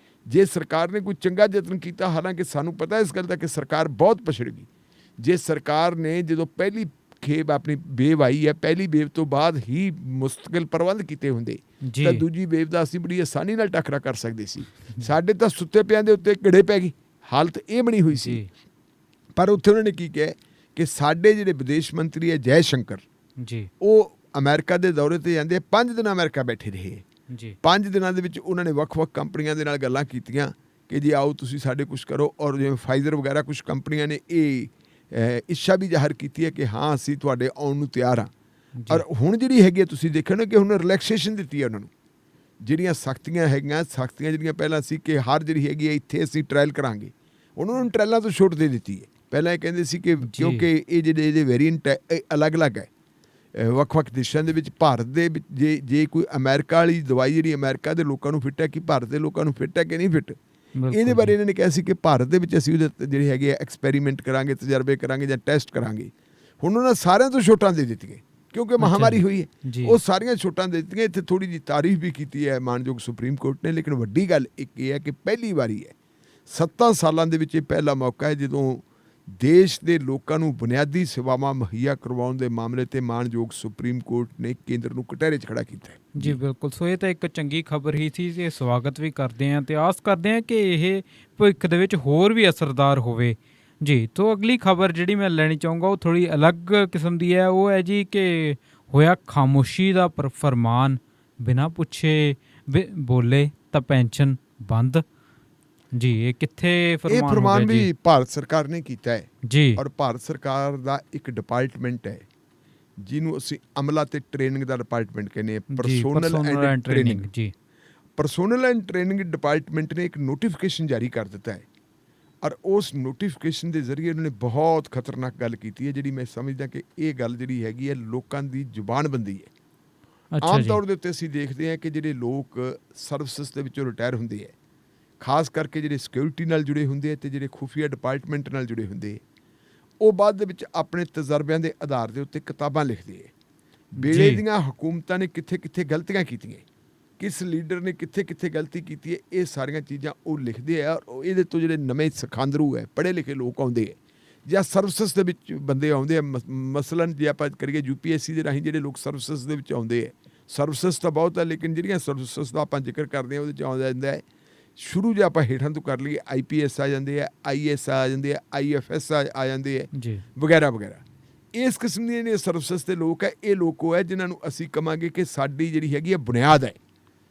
ਜੇ ਸਰਕਾਰ ਨੇ ਕੋਈ ਚੰਗਾ ਯਤਨ ਕੀਤਾ, ਹਾਲਾਂਕਿ ਸਾਨੂੰ ਪਤਾ ਇਸ ਗੱਲ ਦਾ ਕਿ ਸਰਕਾਰ ਬਹੁਤ ਪਛੜ ਗਈ। ਜੇ ਸਰਕਾਰ ਨੇ ਜਦੋਂ ਪਹਿਲੀ ਖੇਪ ਆਪਣੀ ਵੇਵ ਆਈ ਹੈ, ਪਹਿਲੀ ਵੇਵ ਤੋਂ ਬਾਅਦ ਹੀ ਮੁਸਤਕਿਲ ਪ੍ਰਬੰਧ ਕੀਤੇ ਹੁੰਦੇ ਤਾਂ ਦੂਜੀ ਵੇਵ ਦਾ ਅਸੀਂ ਬੜੀ ਆਸਾਨੀ ਨਾਲ ਟੱਕਰਾ ਕਰ ਸਕਦੇ ਸੀ। ਸਾਡੇ ਤਾਂ ਸੁੱਤੇ ਪਿਆਂ ਦੇ ਉੱਤੇ ਘੜੇ ਪੈ ਗਈ, ਹਾਲਤ ਇਹ ਬਣੀ ਹੋਈ ਸੀ। ਪਰ ਉੱਥੇ ਉਹਨਾਂ ਨੇ ਕੀ ਕਿਹਾ ਕਿ ਸਾਡੇ ਜਿਹੜੇ ਵਿਦੇਸ਼ ਮੰਤਰੀ ਹੈ ਜੈ ਸ਼ੰਕਰ ਜੀ, ਉਹ ਅਮਰੀਕਾ ਦੇ ਦੌਰੇ 'ਤੇ ਜਾਂਦੇ, 5 ਦਿਨ ਅਮਰੀਕਾ ਬੈਠੇ ਰਹੇ ਜੀ। 5 ਦਿਨਾਂ ਦੇ ਵਿੱਚ ਉਹਨਾਂ ਨੇ ਵੱਖ-ਵੱਖ ਕੰਪਨੀਆਂ ਦੇ ਨਾਲ ਗੱਲਾਂ ਕੀਤੀਆਂ ਕਿ ਜੀ ਆਓ ਤੁਸੀਂ ਸਾਡੇ ਕੁਛ ਕਰੋ। ਔਰ ਜਿਵੇਂ ਫਾਈਜ਼ਰ ਵਗੈਰਾ ਕੁਛ ਕੰਪਨੀਆਂ ਨੇ ਇਹ ਇੱਛਾ ਵੀ ਜ਼ਾਹਰ ਕੀਤੀ ਹੈ ਕਿ ਹਾਂ ਅਸੀਂ ਤੁਹਾਡੇ ਆਉਣ ਨੂੰ ਤਿਆਰ ਹਾਂ। ਔਰ ਹੁਣ ਜਿਹੜੀ ਹੈਗੀ ਤੁਸੀਂ ਦੇਖੋ ਨਾ ਕਿ ਹੁਣ ਰਿਲੈਕਸੇਸ਼ਨ ਦਿੱਤੀ ਹੈ ਉਹਨਾਂ ਨੂੰ। ਜਿਹੜੀਆਂ ਸਖਤੀਆਂ ਹੈਗੀਆਂ, ਜਿਹੜੀਆਂ ਪਹਿਲਾਂ ਸੀ ਕਿ ਹਰ ਜਿਹੜੀ ਹੈਗੀ ਹੈ ਇੱਥੇ ਅਸੀਂ ਟਰਾਇਲ ਕਰਾਂਗੇ, ਉਹਨਾਂ ਨੂੰ ਟਰਾਇਲਾਂ ਤੋਂ ਛੋਟ ਦੇ ਦਿੱਤੀ ਹੈ। ਪਹਿਲਾਂ ਇਹ ਕਹਿੰਦੇ ਸੀ ਕਿ ਕਿਉਂਕਿ ਇਹ ਜਿਹੜੇ ਇਹਦੇ ਵੇਰੀਐਂਟ ਹੈ ਇਹ ਅਲੱਗ-ਅਲੱਗ ਹੈ ਵੱਖ-ਵੱਖ ਦੇਸ਼ਾਂ ਦੇ ਵਿੱਚ। ਭਾਰਤ ਦੇ ਵਿੱਚ ਜੇ ਕੋਈ ਅਮਰੀਕਾ ਵਾਲੀ ਦਵਾਈ ਜਿਹੜੀ ਅਮਰੀਕਾ ਦੇ ਲੋਕਾਂ ਨੂੰ ਫਿੱਟ ਹੈ, ਕਿ ਭਾਰਤ ਦੇ ਲੋਕਾਂ ਨੂੰ ਫਿੱਟ ਹੈ ਕਿ ਨਹੀਂ ਫਿੱਟ, ਇਹਦੇ ਬਾਰੇ ਇਹਨਾਂ ਨੇ ਕਿਹਾ ਸੀ ਕਿ ਭਾਰਤ ਦੇ ਵਿੱਚ ਅਸੀਂ ਉਹਦੇ ਜਿਹੜੇ ਹੈਗੇ ਐਕਸਪੈਰੀਮੈਂਟ ਕਰਾਂਗੇ, ਤਜਰਬੇ ਕਰਾਂਗੇ ਜਾਂ ਟੈਸਟ ਕਰਾਂਗੇ। ਹੁਣ ਉਹਨਾਂ ਸਾਰਿਆਂ ਤੋਂ ਛੋਟਾਂ ਦੇ ਦਿੱਤੀਆਂ ਕਿਉਂਕਿ ਮਹਾਮਾਰੀ ਹੋਈ ਹੈ, ਉਹ ਸਾਰੀਆਂ ਛੋਟਾਂ ਦੇ ਦਿੱਤੀਆਂ। ਇੱਥੇ ਥੋੜ੍ਹੀ ਜਿਹੀ ਤਾਰੀਫ ਵੀ ਕੀਤੀ ਹੈ ਮਾਣਯੋਗ ਸੁਪਰੀਮ ਕੋਰਟ ਨੇ, ਲੇਕਿਨ ਵੱਡੀ ਗੱਲ ਇੱਕ ਇਹ ਹੈ ਕਿ ਪਹਿਲੀ ਵਾਰੀ ਹੈ 7 ਸਾਲਾਂ ਦੇ ਵਿੱਚ ਇਹ ਪਹਿਲਾ ਮੌਕਾ ਹੈ ਜਦੋਂ ਦੇਸ਼ ਦੇ ਲੋਕਾਂ ਨੂੰ ਬੁਨਿਆਦੀ ਸੇਵਾਵਾਂ ਮੁਹੱਈਆ ਕਰਵਾਉਣ ਦੇ ਮਾਮਲੇ 'ਤੇ ਮਾਣਯੋਗ ਸੁਪਰੀਮ ਕੋਰਟ ਨੇ ਕੇਂਦਰ ਨੂੰ ਕਟਹਿਰੇ 'ਚ ਖੜਾ ਕੀਤਾ ਹੈ। ਜੀ ਬਿਲਕੁਲ। ਸੋ ਇਹ ਤਾਂ ਇੱਕ ਚੰਗੀ ਖਬਰ ਹੀ ਸੀ ਤੇ ਸਵਾਗਤ ਵੀ ਕਰਦੇ ਹਾਂ ਅਤੇ ਆਸ ਕਰਦੇ ਹਾਂ ਕਿ ਇਹ ਭਵਿੱਖ ਦੇ ਵਿੱਚ ਹੋਰ ਵੀ ਅਸਰਦਾਰ ਹੋਵੇ ਜੀ। ਤੋਂ ਅਗਲੀ ਖਬਰ ਜਿਹੜੀ ਮੈਂ ਲੈਣੀ ਚਾਹੂੰਗਾ ਉਹ ਥੋੜ੍ਹੀ ਅਲੱਗ ਕਿਸਮ ਦੀ ਹੈ। ਉਹ ਹੈ ਜੀ ਕਿ ਹੋਇਆ ਖਾਮੋਸ਼ੀ ਦਾ ਫਰਮਾਨ ਬਿਨਾਂ ਪੁੱਛੇ ਬੋਲੇ ਤਾਂ ਪੈਨਸ਼ਨ ਬੰਦ। ਜੀ, ਇਹ ਕਿੱਥੇ ਇਹ ਫਰਮਾਨ ਹੋ ਗਿਆ ਫਰਮਾਨ ਜੀ? ਵੀ ਭਾਰਤ ਸਰਕਾਰ ਨੇ ਕੀਤਾ ਹੈ ਜੀ ਔਰ ਭਾਰਤ ਸਰਕਾਰ ਦਾ ਇੱਕ ਡਿਪਾਰਟਮੈਂਟ ਹੈ ਜਿਹਨੂੰ ਅਸੀਂ ਅਮਲਾ ਤੇ ਟ੍ਰੇਨਿੰਗ ਦਾ ਡਿਪਾਰਟਮੈਂਟ ਕਹਿੰਦੇ ਹਾਂ, ਜੀ, ਪਰਸੋਨਲ ਪਰਸੋਨਲ ਐਂਡ ਟ੍ਰੇਨਿੰਗ। ਜੀ ਪਰਸੋਨਲ ਐਂਡ ਟ੍ਰੇਨਿੰਗ ਡਿਪਾਰਟਮੈਂਟ ਨੇ ਇੱਕ ਨੋਟੀਫਿਕੇਸ਼ਨ ਜਾਰੀ ਕਰ ਦਿੱਤਾ ਹੈ ਔਰ ਉਸ ਨੋਟੀਫਿਕੇਸ਼ਨ ਦੇ ਜ਼ਰੀਏ ਉਹਨਾਂ ਨੇ ਬਹੁਤ ਖਤਰਨਾਕ ਗੱਲ ਕੀਤੀ ਹੈ, ਜਿਹੜੀ ਮੈਂ ਸਮਝਦਾ ਕਿ ਇਹ ਗੱਲ ਜਿਹੜੀ ਹੈਗੀ ਹੈ ਲੋਕਾਂ ਦੀ ਜ਼ੁਬਾਨਬੰਦੀ ਹੈ। ਅੱਛਾ ਆਮ ਜੀ। ਤੌਰ ਦੇ ਉੱਤੇ ਅਸੀਂ ਦੇਖਦੇ ਹਾਂ ਕਿ ਜਿਹੜੇ ਲੋਕ ਸਰਵਿਸਿਜ਼ ਦੇ ਵਿੱਚੋਂ ਰਿਟਾਇਰ ਹੁੰਦੇ ਹੈ, ਖਾਸ ਕਰਕੇ ਜਿਹੜੇ ਸਿਕਿਉਰਿਟੀ ਨਾਲ ਜੁੜੇ ਹੁੰਦੇ ਹੈ ਤੇ ਜਿਹੜੇ ਖੁਫੀਆ ਡਿਪਾਰਟਮੈਂਟ ਨਾਲ ਜੁੜੇ ਹੁੰਦੇ ਹੈ, ਉਹ ਬਾਅਦ ਦੇ ਵਿੱਚ ਆਪਣੇ ਤਜਰਬਿਆਂ ਦੇ ਆਧਾਰ ਦੇ ਉੱਤੇ ਕਿਤਾਬਾਂ ਲਿਖਦੇ ਹੈ। ਵੇਲੇ ਦੀਆਂ ਹਕੂਮਤਾਂ ਨੇ ਕਿੱਥੇ ਕਿੱਥੇ ਗਲਤੀਆਂ ਕੀਤੀਆਂ, ਕਿਸ ਲੀਡਰ ਨੇ ਕਿੱਥੇ ਕਿੱਥੇ ਗਲਤੀ ਕੀਤੀ ਹੈ, ਇਹ ਸਾਰੀਆਂ ਚੀਜ਼ਾਂ ਉਹ ਲਿਖਦੇ ਆ। ਔਰ ਇਹਦੇ ਤੋਂ ਜਿਹੜੇ ਨਵੇਂ ਸਿਖਾਂਦਰੂ ਹੈ, ਪੜ੍ਹੇ ਲਿਖੇ ਲੋਕ ਆਉਂਦੇ ਹੈ ਜਾਂ ਸਰਵਿਸਿਜ਼ ਦੇ ਵਿੱਚ ਬੰਦੇ ਆਉਂਦੇ ਆ, ਮਸਲਨ ਜੇ ਆਪਾਂ ਕਰੀਏ UPSC ਦੇ ਰਾਹੀਂ ਜਿਹੜੇ ਲੋਕ ਸਰਵਿਸਿਜ਼ ਦੇ ਵਿੱਚ ਆਉਂਦੇ ਹੈ, ਸਰਵਿਸਿਜ਼ ਤਾਂ ਬਹੁਤ ਹੈ ਲੇਕਿਨ ਜਿਹੜੀਆਂ ਸਰਵਿਸਿਜ਼ ਦਾ ਆਪਾਂ ਜ਼ਿਕਰ ਕਰਦੇ ਹਾਂ ਉਹਦੇ 'ਚ ਆਉਂਦਾ ਜਾਂਦਾ ਹੈ, ਸ਼ੁਰੂ ਜੇ ਆਪਾਂ ਹੇਠਾਂ ਤੋਂ ਕਰ ਲਈਏ IPS ਆ ਜਾਂਦੇ ਆ, IAS ਆ ਜਾਂਦੇ ਆ, IFS ਆ ਜਾਂਦੇ ਆ ਜੀ ਵਗੈਰਾ ਵਗੈਰਾ। ਇਸ ਕਿਸਮ ਦੀਆਂ ਜਿਹੜੀਆਂ ਸਰਵਿਸਿਜ਼ ਦੇ ਲੋਕ ਹੈ, ਇਹ ਲੋਕ ਉਹ ਹੈ ਜਿਨ੍ਹਾਂ ਨੂੰ ਅਸੀਂ ਕਹਾਂਗੇ ਕਿ ਸਾਡੀ ਜਿਹੜੀ ਹੈਗੀ ਹੈ ਬੁਨਿਆਦ ਹੈ,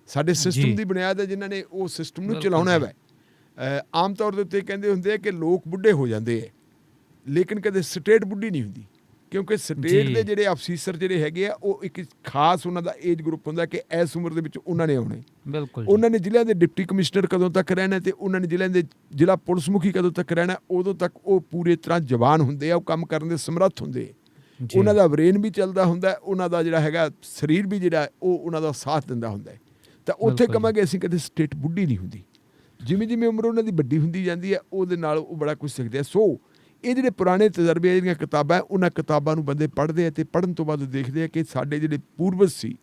ਸਾਡੇ ਸਿਸਟਮ ਦੀ ਬੁਨਿਆਦ ਹੈ, ਜਿਨ੍ਹਾਂ ਨੇ ਉਹ ਸਿਸਟਮ ਨੂੰ ਚਲਾਉਣਾ ਹੈ। ਆਮ ਤੌਰ ਦੇ ਉੱਤੇ ਕਹਿੰਦੇ ਹੁੰਦੇ ਆ ਕਿ ਲੋਕ ਬੁੱਢੇ ਹੋ ਜਾਂਦੇ ਹੈ ਲੇਕਿਨ ਕਦੇ ਸਟੇਟ ਬੁੱਢੀ ਨਹੀਂ ਹੁੰਦੀ, ਕਿਉਂਕਿ ਸਟੇਟ ਦੇ ਜਿਹੜੇ ਅਫਸੀਸਰ ਜਿਹੜੇ ਹੈਗੇ ਆ ਉਹ ਇੱਕ ਖਾਸ ਉਹਨਾਂ ਦਾ ਏਜ ਗਰੁੱਪ ਹੁੰਦਾ ਕਿ ਇਸ ਉਮਰ ਦੇ ਵਿੱਚ ਉਹਨਾਂ ਨੇ ਆਉਣੇ। ਬਿਲਕੁਲ। ਉਹਨਾਂ ਨੇ ਜ਼ਿਲ੍ਹਿਆਂ ਦੇ ਡਿਪਟੀ ਕਮਿਸ਼ਨਰ ਕਦੋਂ ਤੱਕ ਰਹਿਣਾ ਤੇ ਉਹਨਾਂ ਨੇ ਜ਼ਿਲ੍ਹਿਆਂ ਦੇ ਜ਼ਿਲ੍ਹਾ ਪੁਲਿਸ ਮੁਖੀ ਕਦੋਂ ਤੱਕ ਰਹਿਣਾ, ਉਦੋਂ ਤੱਕ ਉਹ ਪੂਰੇ ਤਰ੍ਹਾਂ ਜਵਾਨ ਹੁੰਦੇ ਆ, ਉਹ ਕੰਮ ਕਰਨ ਦੇ ਸਮਰੱਥ ਹੁੰਦੇ। ਉਹਨਾਂ ਦਾ ਬ੍ਰੇਨ ਵੀ ਚੱਲਦਾ ਹੁੰਦਾ, ਉਹਨਾਂ ਦਾ ਜਿਹੜਾ ਹੈਗਾ ਸਰੀਰ ਵੀ ਜਿਹੜਾ ਉਹ ਉਹਨਾਂ ਦਾ ਸਾਥ ਦਿੰਦਾ ਹੁੰਦਾ ਹੈ। ਤਾਂ ਉੱਥੇ ਕਹਾਂਗੇ ਅਸੀਂ ਕਦੇ ਸਟੇਟ ਬੁੱਢੀ ਨਹੀਂ ਹੁੰਦੀ। ਜਿਵੇਂ ਜਿਵੇਂ ਉਮਰ ਉਹਨਾਂ ਦੀ ਵੱਡੀ ਹੁੰਦੀ ਜਾਂਦੀ ਹੈ ਉਹਦੇ ਨਾਲ ਉਹ ਬੜਾ ਕੁਝ ਸਿੱਖਦੇ ਆ। ਸੋ ਇਹ ਜਿਹੜੇ ਪੁਰਾਣੇ ਤਜਰਬੇ ਜਿਹੜੀਆਂ ਕਿਤਾਬਾਂ, ਉਹਨਾਂ ਕਿਤਾਬਾਂ ਨੂੰ ਬੰਦੇ ਪੜ੍ਹਦੇ ਆ ਅਤੇ ਪੜ੍ਹਨ ਤੋਂ ਬਾਅਦ ਦੇਖਦੇ ਆ ਕਿ ਸਾਡੇ ਜਿਹੜੇ ਪੂਰਵਜ ਸੀ,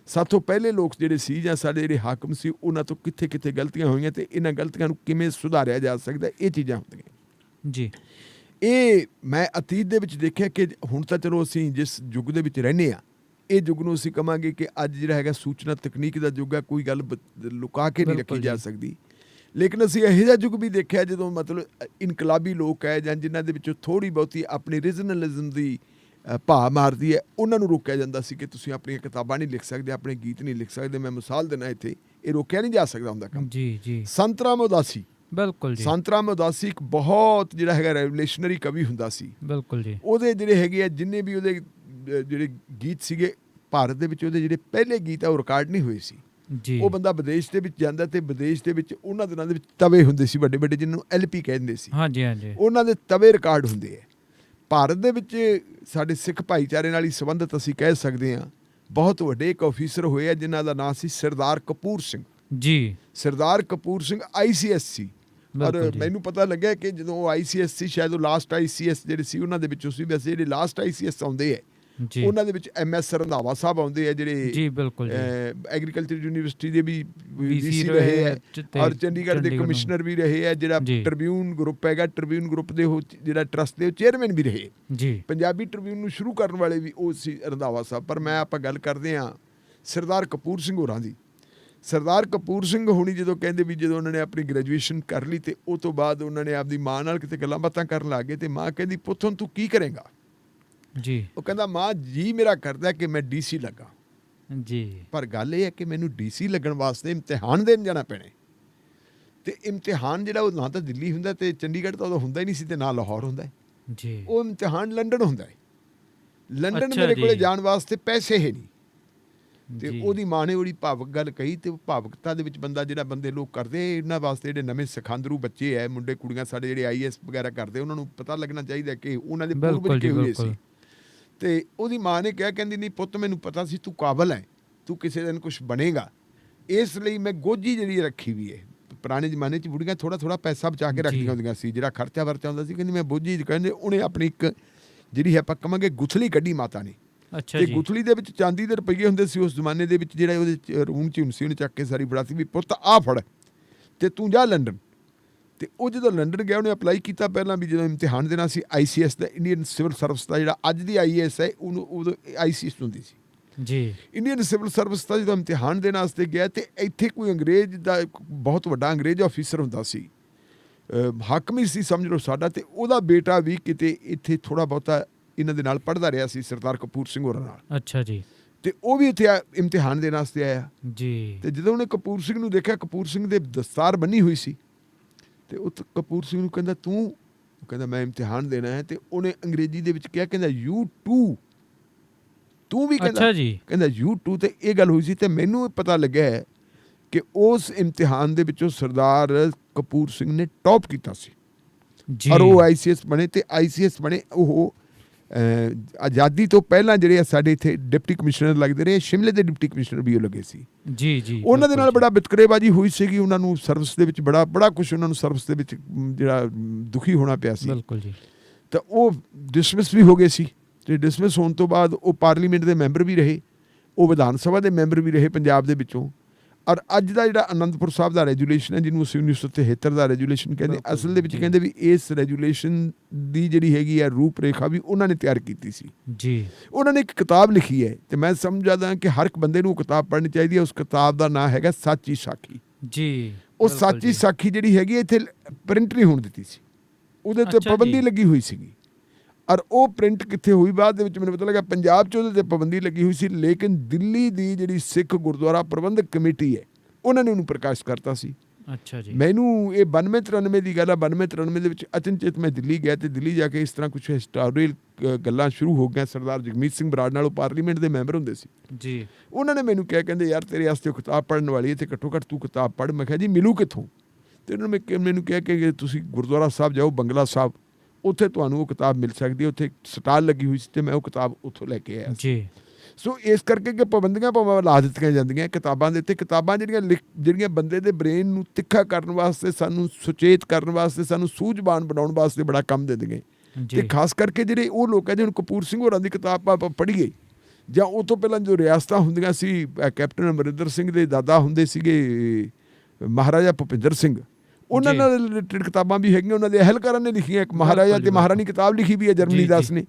ਸਾਥੋਂ ਪਹਿਲੇ ਲੋਕ ਜਿਹੜੇ ਸੀ ਜਾਂ ਸਾਡੇ ਜਿਹੜੇ ਹਾਕਮ ਸੀ, ਉਹਨਾਂ ਤੋਂ ਕਿੱਥੇ ਕਿੱਥੇ ਗਲਤੀਆਂ ਹੋਈਆਂ ਅਤੇ ਇਹਨਾਂ ਗਲਤੀਆਂ ਨੂੰ ਕਿਵੇਂ ਸੁਧਾਰਿਆ ਜਾ ਸਕਦਾ, ਇਹ ਚੀਜ਼ਾਂ ਹੁੰਦੀਆਂ ਜੀ। ਇਹ ਮੈਂ ਅਤੀਤ ਦੇ ਵਿੱਚ ਦੇਖਿਆ ਕਿ ਹੁਣ ਤਾਂ ਚਲੋ ਅਸੀਂ ਜਿਸ ਯੁੱਗ ਦੇ ਵਿੱਚ ਰਹਿੰਦੇ ਹਾਂ, ਇਹ ਯੁੱਗ ਨੂੰ ਅਸੀਂ ਕਹਾਂਗੇ ਕਿ ਅੱਜ ਜਿਹੜਾ ਹੈਗਾ ਸੂਚਨਾ ਤਕਨੀਕ ਦਾ ਯੁੱਗ ਹੈ, ਕੋਈ ਗੱਲ ਲੁਕਾ ਕੇ ਨਹੀਂ ਰੱਖੀ ਜਾ ਸਕਦੀ। ਲੇਕਿਨ ਅਸੀਂ ਇਹੋ ਜਿਹਾ ਯੁੱਗ ਵੀ ਦੇਖਿਆ ਜਦੋਂ ਮਤਲਬ ਇਨਕਲਾਬੀ ਲੋਕ ਹੈ ਜਾਂ ਜਿਨ੍ਹਾਂ ਦੇ ਵਿੱਚੋਂ ਥੋੜ੍ਹੀ ਬਹੁਤੀ ਆਪਣੀ ਰੀਜਨਲਿਜ਼ਮ ਦੀ ਭਾਅ ਮਾਰਦੀ ਹੈ, ਉਹਨਾਂ ਨੂੰ ਰੋਕਿਆ ਜਾਂਦਾ ਸੀ ਕਿ ਤੁਸੀਂ ਆਪਣੀਆਂ ਕਿਤਾਬਾਂ ਨਹੀਂ ਲਿਖ ਸਕਦੇ, ਆਪਣੇ ਗੀਤ ਨਹੀਂ ਲਿਖ ਸਕਦੇ। ਮੈਂ ਮਿਸਾਲ ਦੇਣਾ ਇੱਥੇ, ਇਹ ਰੋਕਿਆ ਨਹੀਂ ਜਾ ਸਕਦਾ ਹੁੰਦਾ ਕੰਮ। ਜੀ ਸੰਤ ਰਾਮ ਉਦਾਸੀ, ਬਿਲਕੁਲ ਜੀ, ਸੰਤ ਰਾਮ ਉਦਾਸੀ ਇੱਕ ਬਹੁਤ ਜਿਹੜਾ ਹੈਗਾ ਰੈਵੋਲੂਸ਼ਨਰੀ ਕਵੀ ਹੁੰਦਾ ਸੀ। ਬਿਲਕੁਲ ਜੀ। ਉਹਦੇ ਜਿਹੜੇ ਹੈਗੇ ਆ ਜਿੰਨੇ ਵੀ ਉਹਦੇ ਜਿਹੜੇ ਗੀਤ ਸੀਗੇ ਭਾਰਤ ਦੇ ਵਿੱਚ, ਉਹਦੇ ਜਿਹੜੇ ਪਹਿਲੇ ਗੀਤ ਆ ਉਹ ਰਿਕਾਰਡ ਨਹੀਂ ਹੋਏ ਸੀ। ਉਹ ਬੰਦਾ ਵਿਦੇਸ਼ ਦੇ ਵਿੱਚ ਜਾਂਦਾ ਤੇ ਵਿਦੇਸ਼ ਦੇ ਵਿੱਚ ਉਹਨਾਂ ਦਿਨਾਂ ਦੇ ਵਿੱਚ ਤਵੇ ਹੁੰਦੇ ਸੀ ਵੱਡੇ ਵੱਡੇ, ਜਿਹਨਾਂ ਨੂੰ LP ਕਹਿੰਦੇ ਸੀ। ਹਾਂਜੀ ਹਾਂਜੀ। ਉਹਨਾਂ ਦੇ ਤਵੇ ਰਿਕਾਰਡ ਹੁੰਦੇ ਆ। ਭਾਰਤ ਦੇ ਵਿੱਚ ਸਾਡੇ ਸਿੱਖ ਭਾਈਚਾਰੇ ਨਾਲ ਹੀ ਸੰਬੰਧਿਤ ਅਸੀਂ ਕਹਿ ਸਕਦੇ ਹਾਂ, ਬਹੁਤ ਵੱਡੇ ਇੱਕ ਆਫੀਸਰ ਹੋਏ ਆ ਜਿਨ੍ਹਾਂ ਦਾ ਨਾਂ ਸੀ ਸਰਦਾਰ ਕਪੂਰ ਸਿੰਘ ਜੀ। ਸਰਦਾਰ ਕਪੂਰ ਸਿੰਘ ICS ਸੀ। ਔਰ ਮੈਨੂੰ ਪਤਾ ਲੱਗਿਆ ਕਿ ਜਦੋਂ ਉਹ ICS ਸੀ, ਸ਼ਾਇਦ ਉਹ ਲਾਸਟ ICS ਜਿਹੜੇ ਸੀ ਉਹਨਾਂ ਦੇ ਵਿੱਚੋਂ ਸੀ। ਵੈਸੇ ਜਿਹੜੇ ਲਾਸਟ ICS ਆਉਂਦੇ ਹੈ ਉਹਨਾਂ ਦੇ ਵਿੱਚ MS ਰੰਧਾਵਾ ਸਾਹਿਬ ਆਉਂਦੇ ਆ, ਜਿਹੜੇ ਐਗਰੀਕਲਚਰ ਯੂਨੀਵਰਸਿਟੀ ਦੇ ਵੀ VC ਰਹੇ ਹੈ ਔਰ ਚੰਡੀਗੜ੍ਹ ਦੇ ਕਮਿਸ਼ਨਰ ਵੀ ਰਹੇ ਹੈ। ਜਿਹੜਾ ਟ੍ਰਿਬਿਊਨ ਗਰੁੱਪ ਹੈਗਾ, ਟ੍ਰਿਬਿਊਨ ਗਰੁੱਪ ਦੇ ਜਿਹੜਾ ਟਰਸਟ ਦੇ ਚੇਅਰਮੈਨ ਵੀ ਰਹੇ। ਪੰਜਾਬੀ ਟ੍ਰਿਬਿਊਨ ਨੂੰ ਸ਼ੁਰੂ ਕਰਨ ਵਾਲੇ ਵੀ ਉਹ ਸੀ ਰੰਧਾਵਾ ਸਾਹਿਬ। ਪਰ ਮੈਂ ਆਪਾਂ ਗੱਲ ਕਰਦੇ ਹਾਂ ਸਰਦਾਰ ਕਪੂਰ ਸਿੰਘ ਹੋਰਾਂ ਦੀ। ਸਰਦਾਰ ਕਪੂਰ ਸਿੰਘ ਹੋਣੀ ਜਦੋਂ ਕਹਿੰਦੇ ਵੀ ਜਦੋਂ ਉਹਨਾਂ ਨੇ ਆਪਣੀ ਗ੍ਰੈਜੂਏਸ਼ਨ ਕਰ ਲਈ ਅਤੇ ਉਹ ਤੋਂ ਬਾਅਦ ਉਹਨਾਂ ਨੇ ਆਪਦੀ ਮਾਂ ਨਾਲ ਕਿਤੇ ਗੱਲਾਂ ਬਾਤਾਂ ਕਰਨ ਲੱਗ ਗਏ ਅਤੇ ਮਾਂ ਕਹਿੰਦੀ ਪੁੱਤ ਹੁਣ ਤੂੰ ਕੀ ਕਰੇਂਗਾ ਜੀ। ਉਹ ਕਹਿੰਦਾ ਮਾਂ ਜੀ ਮੇਰਾ ਕਰਦਾ ਕਿ ਮੈਂ DC ਲੱਗਾ ਜੀ, ਪਰ ਗੱਲ ਇਹ ਹੈ ਕਿ ਮੈਨੂੰ DC ਲੱਗਣ ਵਾਸਤੇ ਇਮਤਿਹਾਨ ਦੇਣ ਜਾਣਾ ਪੈਣਾ ਅਤੇ ਇਮਤਿਹਾਨ ਜਿਹੜਾ ਉਹ ਨਾ ਤਾਂ ਦਿੱਲੀ ਹੁੰਦਾ ਅਤੇ ਚੰਡੀਗੜ੍ਹ ਤਾਂ ਉਦੋਂ ਹੁੰਦਾ ਹੀ ਨਹੀਂ ਸੀ ਅਤੇ ਨਾ ਲਾਹੌਰ ਹੁੰਦਾ ਜੀ। ਉਹ ਇਮਤਿਹਾਨ ਲੰਡਨ ਹੁੰਦਾ ਹੈ। ਲੰਡਨ ਮੇਰੇ ਕੋਲ ਜਾਣ ਵਾਸਤੇ ਪੈਸੇ ਹੈ ਨਹੀਂ। ਅਤੇ ਉਹਦੀ ਮਾਂ ਨੇ ਬੜੀ ਭਾਵੁਕ ਗੱਲ ਕਹੀ ਅਤੇ ਭਾਵੁਕਤਾ ਦੇ ਵਿੱਚ ਬੰਦਾ ਜਿਹੜਾ ਬੰਦੇ ਲੋਕ ਕਰਦੇ ਇਹਨਾਂ ਵਾਸਤੇ ਜਿਹੜੇ ਨਵੇਂ ਸਿਖਾਂਦਰੂ ਬੱਚੇ ਹੈ, ਮੁੰਡੇ ਕੁੜੀਆਂ ਸਾਡੇ ਜਿਹੜੇ IAS ਵਗੈਰਾ ਕਰਦੇ, ਉਹਨਾਂ ਨੂੰ ਪਤਾ ਲੱਗਣਾ ਚਾਹੀਦਾ ਕਿ ਉਹਨਾਂ ਦੇ ਪੂਰਵਜ ਕਿਹੋ ਜਿਹੇ ਸੀ। ਅਤੇ ਉਹਦੀ ਮਾਂ ਨੇ ਕਿਹਾ, ਕਹਿੰਦੀ ਨਹੀਂ ਪੁੱਤ ਮੈਨੂੰ ਪਤਾ ਸੀ ਤੂੰ ਕਾਬਲ ਹੈ, ਤੂੰ ਕਿਸੇ ਦਿਨ ਕੁਛ ਬਣੇਗਾ, ਇਸ ਲਈ ਮੈਂ ਗੋਜੀ ਜਿਹੜੀ ਰੱਖੀ ਵੀ ਹੈ। ਪੁਰਾਣੇ ਜ਼ਮਾਨੇ 'ਚ ਬੁੜੀਆਂ ਥੋੜ੍ਹਾ ਥੋੜ੍ਹਾ ਪੈਸਾ ਬਚਾ ਕੇ ਰੱਖਦੀਆਂ ਹੁੰਦੀਆਂ ਸੀ, ਜਿਹੜਾ ਖਰਚਾ ਵਰਚਾ ਹੁੰਦਾ ਸੀ। ਕਹਿੰਦੀ ਮੈਂ ਬੋਝੀ ਕਹਿੰਦੇ ਉਹਨੇ ਆਪਣੀ ਇੱਕ ਜਿਹੜੀ ਆਪਾਂ ਕਹਾਂਗੇ ਗੁਥਲੀ ਕੱਢੀ ਮਾਤਾ ਨੇ। ਅਤੇ ਗੁਥਲੀ ਦੇ ਵਿੱਚ ਚਾਂਦੀ ਦੇ ਰੁਪਈਏ ਹੁੰਦੇ ਸੀ ਉਸ ਜ਼ਮਾਨੇ ਦੇ ਵਿੱਚ, ਜਿਹੜਾ ਉਹਦੇ ਰੂਮ 'ਚ ਹੁੰਦੀ ਸੀ, ਉਹਨੇ ਚੱਕ ਕੇ ਸਾਰੀ ਫੜਾ ਸੀ ਵੀ ਪੁੱਤ ਆਹ ਫੜ ਅਤੇ ਤੂੰ ਜਾ ਲੰਡਨ। ਅਤੇ ਉਹ ਜਦੋਂ ਲੰਡਨ ਗਿਆ ਉਹਨੇ ਅਪਲਾਈ ਕੀਤਾ ਪਹਿਲਾਂ ਵੀ ਜਦੋਂ ਇਮਤਿਹਾਨ ਦੇਣਾ ਸੀ ICS ਦਾ, ਇੰਡੀਅਨ ਸਿਵਲ ਸਰਵਿਸ ਦਾ, ਜਿਹੜਾ ਅੱਜ ਦੀ IAS ਹੈ ਉਹਨੂੰ ਉਦੋਂ ICS ਹੁੰਦੀ ਸੀ ਜੀ। ਇੰਡੀਅਨ ਸਿਵਲ ਸਰਵਿਸ ਦਾ ਜਦੋਂ ਇਮਤਿਹਾਨ ਦੇਣ ਵਾਸਤੇ ਗਿਆ ਅਤੇ ਇੱਥੇ ਕੋਈ ਅੰਗਰੇਜ਼ ਦਾ ਬਹੁਤ ਵੱਡਾ ਅੰਗਰੇਜ਼ ਆਫਿਸਰ ਹੁੰਦਾ ਸੀ, ਹਾਕਮ ਹੀ ਸੀ ਸਮਝ ਲਓ ਸਾਡਾ, ਅਤੇ ਉਹਦਾ ਬੇਟਾ ਵੀ ਕਿਤੇ ਇੱਥੇ ਥੋੜ੍ਹਾ ਬਹੁਤਾ ਇਹਨਾਂ ਦੇ ਨਾਲ ਪੜ੍ਹਦਾ ਰਿਹਾ ਸੀ ਸਰਦਾਰ ਕਪੂਰ ਸਿੰਘ ਹੋਰਾਂ ਨਾਲ। ਅੱਛਾ ਜੀ। ਤੇ ਉਹ ਵੀ ਇੱਥੇ ਇਮਤਿਹਾਨ ਦੇਣ ਵਾਸਤੇ ਆਇਆ। ਜੀ। ਤੇ ਜਦੋਂ ਉਹਨੇ ਕਪੂਰ ਸਿੰਘ ਨੂੰ ਦੇਖਿਆ, ਕਪੂਰ ਸਿੰਘ ਦੇ ਦਸਤਾਰ ਬੰਨੀ ਹੋਈ ਸੀ, ਤੇ ਉਹ ਕਪੂਰ ਸਿੰਘ ਨੂੰ ਕਹਿੰਦਾ ਤੂੰ, ਉਹ ਕਹਿੰਦਾ ਮੈਂ ਇਮਤਿਹਾਨ ਦੇਣਾ ਹੈ। ਤੇ ਉਹਨੇ ਅੰਗਰੇਜ਼ੀ ਦੇ ਵਿੱਚ ਕਿਹਾ, ਕਹਿੰਦਾ ਯੂ ਟੂ, ਤੂੰ ਵੀ, ਕਹਿੰਦਾ ਅੱਛਾ ਜੀ। ਕਹਿੰਦਾ ਯੂ ਟੂ। ਤੇ ਇਹ ਗੱਲ ਹੋਈ ਸੀ ਤੇ ਮੈਨੂੰ ਪਤਾ ਲੱਗਿਆ ਹੈ ਕਿ ਉਸ ਇਮਤਿਹਾਨ ਦੇ ਵਿੱਚੋਂ ਸਰਦਾਰ ਕਪੂਰ ਸਿੰਘ ਨੇ ਟੌਪ ਕੀਤਾ ਸੀ ਜੀ। ਔਰ ਉਹ ICS ਬਣੇ। ਤੇ ICS ਬਣੇ ਉਹ ਆਜ਼ਾਦੀ ਤੋਂ ਪਹਿਲਾਂ ਜਿਹੜੇ ਆ ਸਾਡੇ ਇੱਥੇ ਡਿਪਟੀ ਕਮਿਸ਼ਨਰ ਲੱਗਦੇ ਰਹੇ, ਸ਼ਿਮਲੇ ਦੇ ਡਿਪਟੀ ਕਮਿਸ਼ਨਰ ਵੀ ਉਹ ਲੱਗੇ ਸੀ। ਜੀ ਜੀ। ਉਹਨਾਂ ਦੇ ਨਾਲ ਬੜਾ ਵਿਤਕਰੇਬਾਜ਼ੀ ਹੋਈ ਸੀਗੀ, ਉਹਨਾਂ ਨੂੰ ਸਰਵਿਸ ਦੇ ਵਿੱਚ ਬੜਾ ਕੁਛ ਉਹਨਾਂ ਨੂੰ ਸਰਵਿਸ ਦੇ ਵਿੱਚ ਜਿਹੜਾ ਦੁਖੀ ਹੋਣਾ ਪਿਆ ਸੀ। ਬਿਲਕੁਲ ਜੀ। ਤਾਂ ਉਹ ਡਿਸਮਿਸ ਵੀ ਹੋ ਗਏ ਸੀ। ਤੇ ਡਿਸਮਿਸ ਹੋਣ ਤੋਂ ਬਾਅਦ ਉਹ ਪਾਰਲੀਮੈਂਟ ਦੇ ਮੈਂਬਰ ਵੀ ਰਹੇ, ਉਹ ਵਿਧਾਨ ਸਭਾ ਦੇ ਮੈਂਬਰ ਵੀ ਰਹੇ ਪੰਜਾਬ ਦੇ ਵਿੱਚੋਂ। ਔਰ ਅੱਜ ਦਾ ਜਿਹੜਾ ਅਨੰਦਪੁਰ ਸਾਹਿਬ ਦਾ ਰੈਜੂਲੇਸ਼ਨ ਹੈ, ਜਿਹਨੂੰ ਅਸੀਂ 1973 ਦਾ ਰੈਜੂਲੇਸ਼ਨ ਕਹਿੰਦੇ, ਅਸਲ ਦੇ ਵਿੱਚ ਕਹਿੰਦੇ ਵੀ ਇਸ ਰੈਜੂਲੇਸ਼ਨ ਦੀ ਜਿਹੜੀ ਹੈਗੀ ਆ ਰੂਪ ਰੇਖਾ ਵੀ ਉਹਨਾਂ ਨੇ ਤਿਆਰ ਕੀਤੀ ਸੀ ਜੀ। ਉਹਨਾਂ ਨੇ ਇੱਕ ਕਿਤਾਬ ਲਿਖੀ ਹੈ ਤੇ ਮੈਂ ਸਮਝਦਾ ਕਿ ਹਰ ਇੱਕ ਬੰਦੇ ਨੂੰ ਕਿਤਾਬ ਪੜ੍ਹਨੀ ਚਾਹੀਦੀ ਹੈ। ਉਸ ਕਿਤਾਬ ਦਾ ਨਾਂ ਹੈਗਾ ਸਾਚੀ ਸਾਖੀ ਜੀ। ਉਹ ਸਾਚੀ ਸਾਖੀ ਜਿਹੜੀ ਹੈਗੀ ਇੱਥੇ ਪ੍ਰਿੰਟ ਨਹੀਂ ਹੋਣ ਦਿੱਤੀ ਸੀ, ਉਹਦੇ ਉੱਤੇ ਪਾਬੰਦੀ ਲੱਗੀ ਹੋਈ ਸੀਗੀ। ਔਰ ਉਹ ਪ੍ਰਿੰਟ ਕਿੱਥੇ ਹੋਈ, ਬਾਅਦ ਦੇ ਵਿੱਚ ਮੈਨੂੰ ਪਤਾ ਲੱਗਾ ਪੰਜਾਬ 'ਚ ਉਹਦੇ 'ਤੇ ਪਾਬੰਦੀ ਲੱਗੀ ਹੋਈ ਸੀ, ਲੇਕਿਨ ਦਿੱਲੀ ਦੀ ਜਿਹੜੀ ਸਿੱਖ ਗੁਰਦੁਆਰਾ ਪ੍ਰਬੰਧਕ ਕਮੇਟੀ ਹੈ ਉਹਨਾਂ ਨੇ ਉਹਨੂੰ ਪ੍ਰਕਾਸ਼ ਕਰਤਾ ਸੀ। ਅੱਛਾ ਜੀ। ਮੈਨੂੰ ਇਹ 92-93 ਦੀ ਗੱਲ ਆ। 92-93 ਦੇ ਵਿੱਚ ਅਚਨਚੇਤ ਮੈਂ ਦਿੱਲੀ ਗਿਆ ਤੇ ਦਿੱਲੀ ਜਾ ਕੇ ਇਸ ਤਰ੍ਹਾਂ ਕੁਛ ਹਿਸਟੋਰੀਕਲ ਗੱਲਾਂ ਸ਼ੁਰੂ ਹੋ ਗਈਆਂ। ਸਰਦਾਰ ਜਗਮੀਤ ਸਿੰਘ ਬਰਾੜ ਨਾਲ, ਉਹ ਪਾਰਲੀਮੈਂਟ ਦੇ ਮੈਂਬਰ ਹੁੰਦੇ ਸੀ ਜੀ। ਉਹਨਾਂ ਨੇ ਮੈਨੂੰ ਕਿਹਾ, ਕਹਿੰਦੇ ਯਾਰ ਤੇਰੇ ਵਾਸਤੇ ਕਿਤਾਬ ਪੜ੍ਹਨ ਵਾਲੀ ਹੈ ਤੇ ਘੱਟੋ ਘੱਟ ਤੂੰ ਕਿਤਾਬ ਪੜ੍ਹ। ਮੈਂ ਕਿਹਾ ਜੀ ਮਿਲੂ ਕਿੱਥੋਂ? ਤੇ ਉਹਨਾਂ ਨੇ ਮੈਨੂੰ ਕਿਹਾ ਕਿ ਤੁਸੀਂ ਗੁਰਦੁਆਰਾ ਸਾਹਿਬ ਜਾਓ, ਬੰਗਲਾ ਸਾਹਿਬ, ਉੱਥੇ ਤੁਹਾਨੂੰ ਉਹ ਕਿਤਾਬ ਮਿਲ ਸਕਦੀ ਹੈ। ਉੱਥੇ ਸਟਾਲ ਲੱਗੀ ਹੋਈ ਸੀ ਤੇ ਮੈਂ ਉਹ ਕਿਤਾਬ ਉੱਥੋਂ ਲੈ ਕੇ ਆਇਆ ਜੀ। ਸੋ ਇਸ ਕਰਕੇ ਕਿ ਪਾਬੰਦੀਆਂ ਭਾਵੇਂ ਲਾ ਦਿੱਤੀਆਂ ਜਾਂਦੀਆਂ ਕਿਤਾਬਾਂ ਦੇ ਉੱਤੇ, ਕਿਤਾਬਾਂ ਜਿਹੜੀਆਂ ਬੰਦੇ ਦੇ ਬ੍ਰੇਨ ਨੂੰ ਤਿੱਖਾ ਕਰਨ ਵਾਸਤੇ, ਸਾਨੂੰ ਸੁਚੇਤ ਕਰਨ ਵਾਸਤੇ, ਸਾਨੂੰ ਸੂਝਵਾਨ ਬਣਾਉਣ ਵਾਸਤੇ ਬੜਾ ਕੰਮ ਦਿੰਦੀਆਂ। ਤੇ ਖਾਸ ਕਰਕੇ ਜਿਹੜੇ ਉਹ ਲੋਕ ਹੈ ਜਿਹਨੂੰ ਕਪੂਰ ਸਿੰਘ ਹੋਰਾਂ ਦੀ ਕਿਤਾਬ ਆਪਾਂ ਪੜ੍ਹੀਏ, ਜਾਂ ਉਹ ਤੋਂ ਪਹਿਲਾਂ ਜੋ ਰਿਆਸਤਾਂ ਹੁੰਦੀਆਂ ਸੀ, ਕੈਪਟਨ ਅਮਰਿੰਦਰ ਸਿੰਘ ਦੇ ਦਾਦਾ ਹੁੰਦੇ ਸੀਗੇ ਮਹਾਰਾਜਾ ਭੁਪਿੰਦਰ ਸਿੰਘ, ਉਹਨਾਂ ਨਾਲ ਰਿਲੇਟਡ ਕਿਤਾਬਾਂ ਵੀ ਹੈਗੀਆਂ, ਉਹਨਾਂ ਦੇ ਅਹਿਲਕਾਰਾਂ ਨੇ ਲਿਖੀਆਂ। ਇੱਕ ਮਹਾਰਾਜਾ ਤੇ ਮਹਾਰਾਣੀ ਕਿਤਾਬ ਲਿਖੀ ਵੀ ਹੈ ਜਰਮਨੀ ਦਾਸ ਨੇ।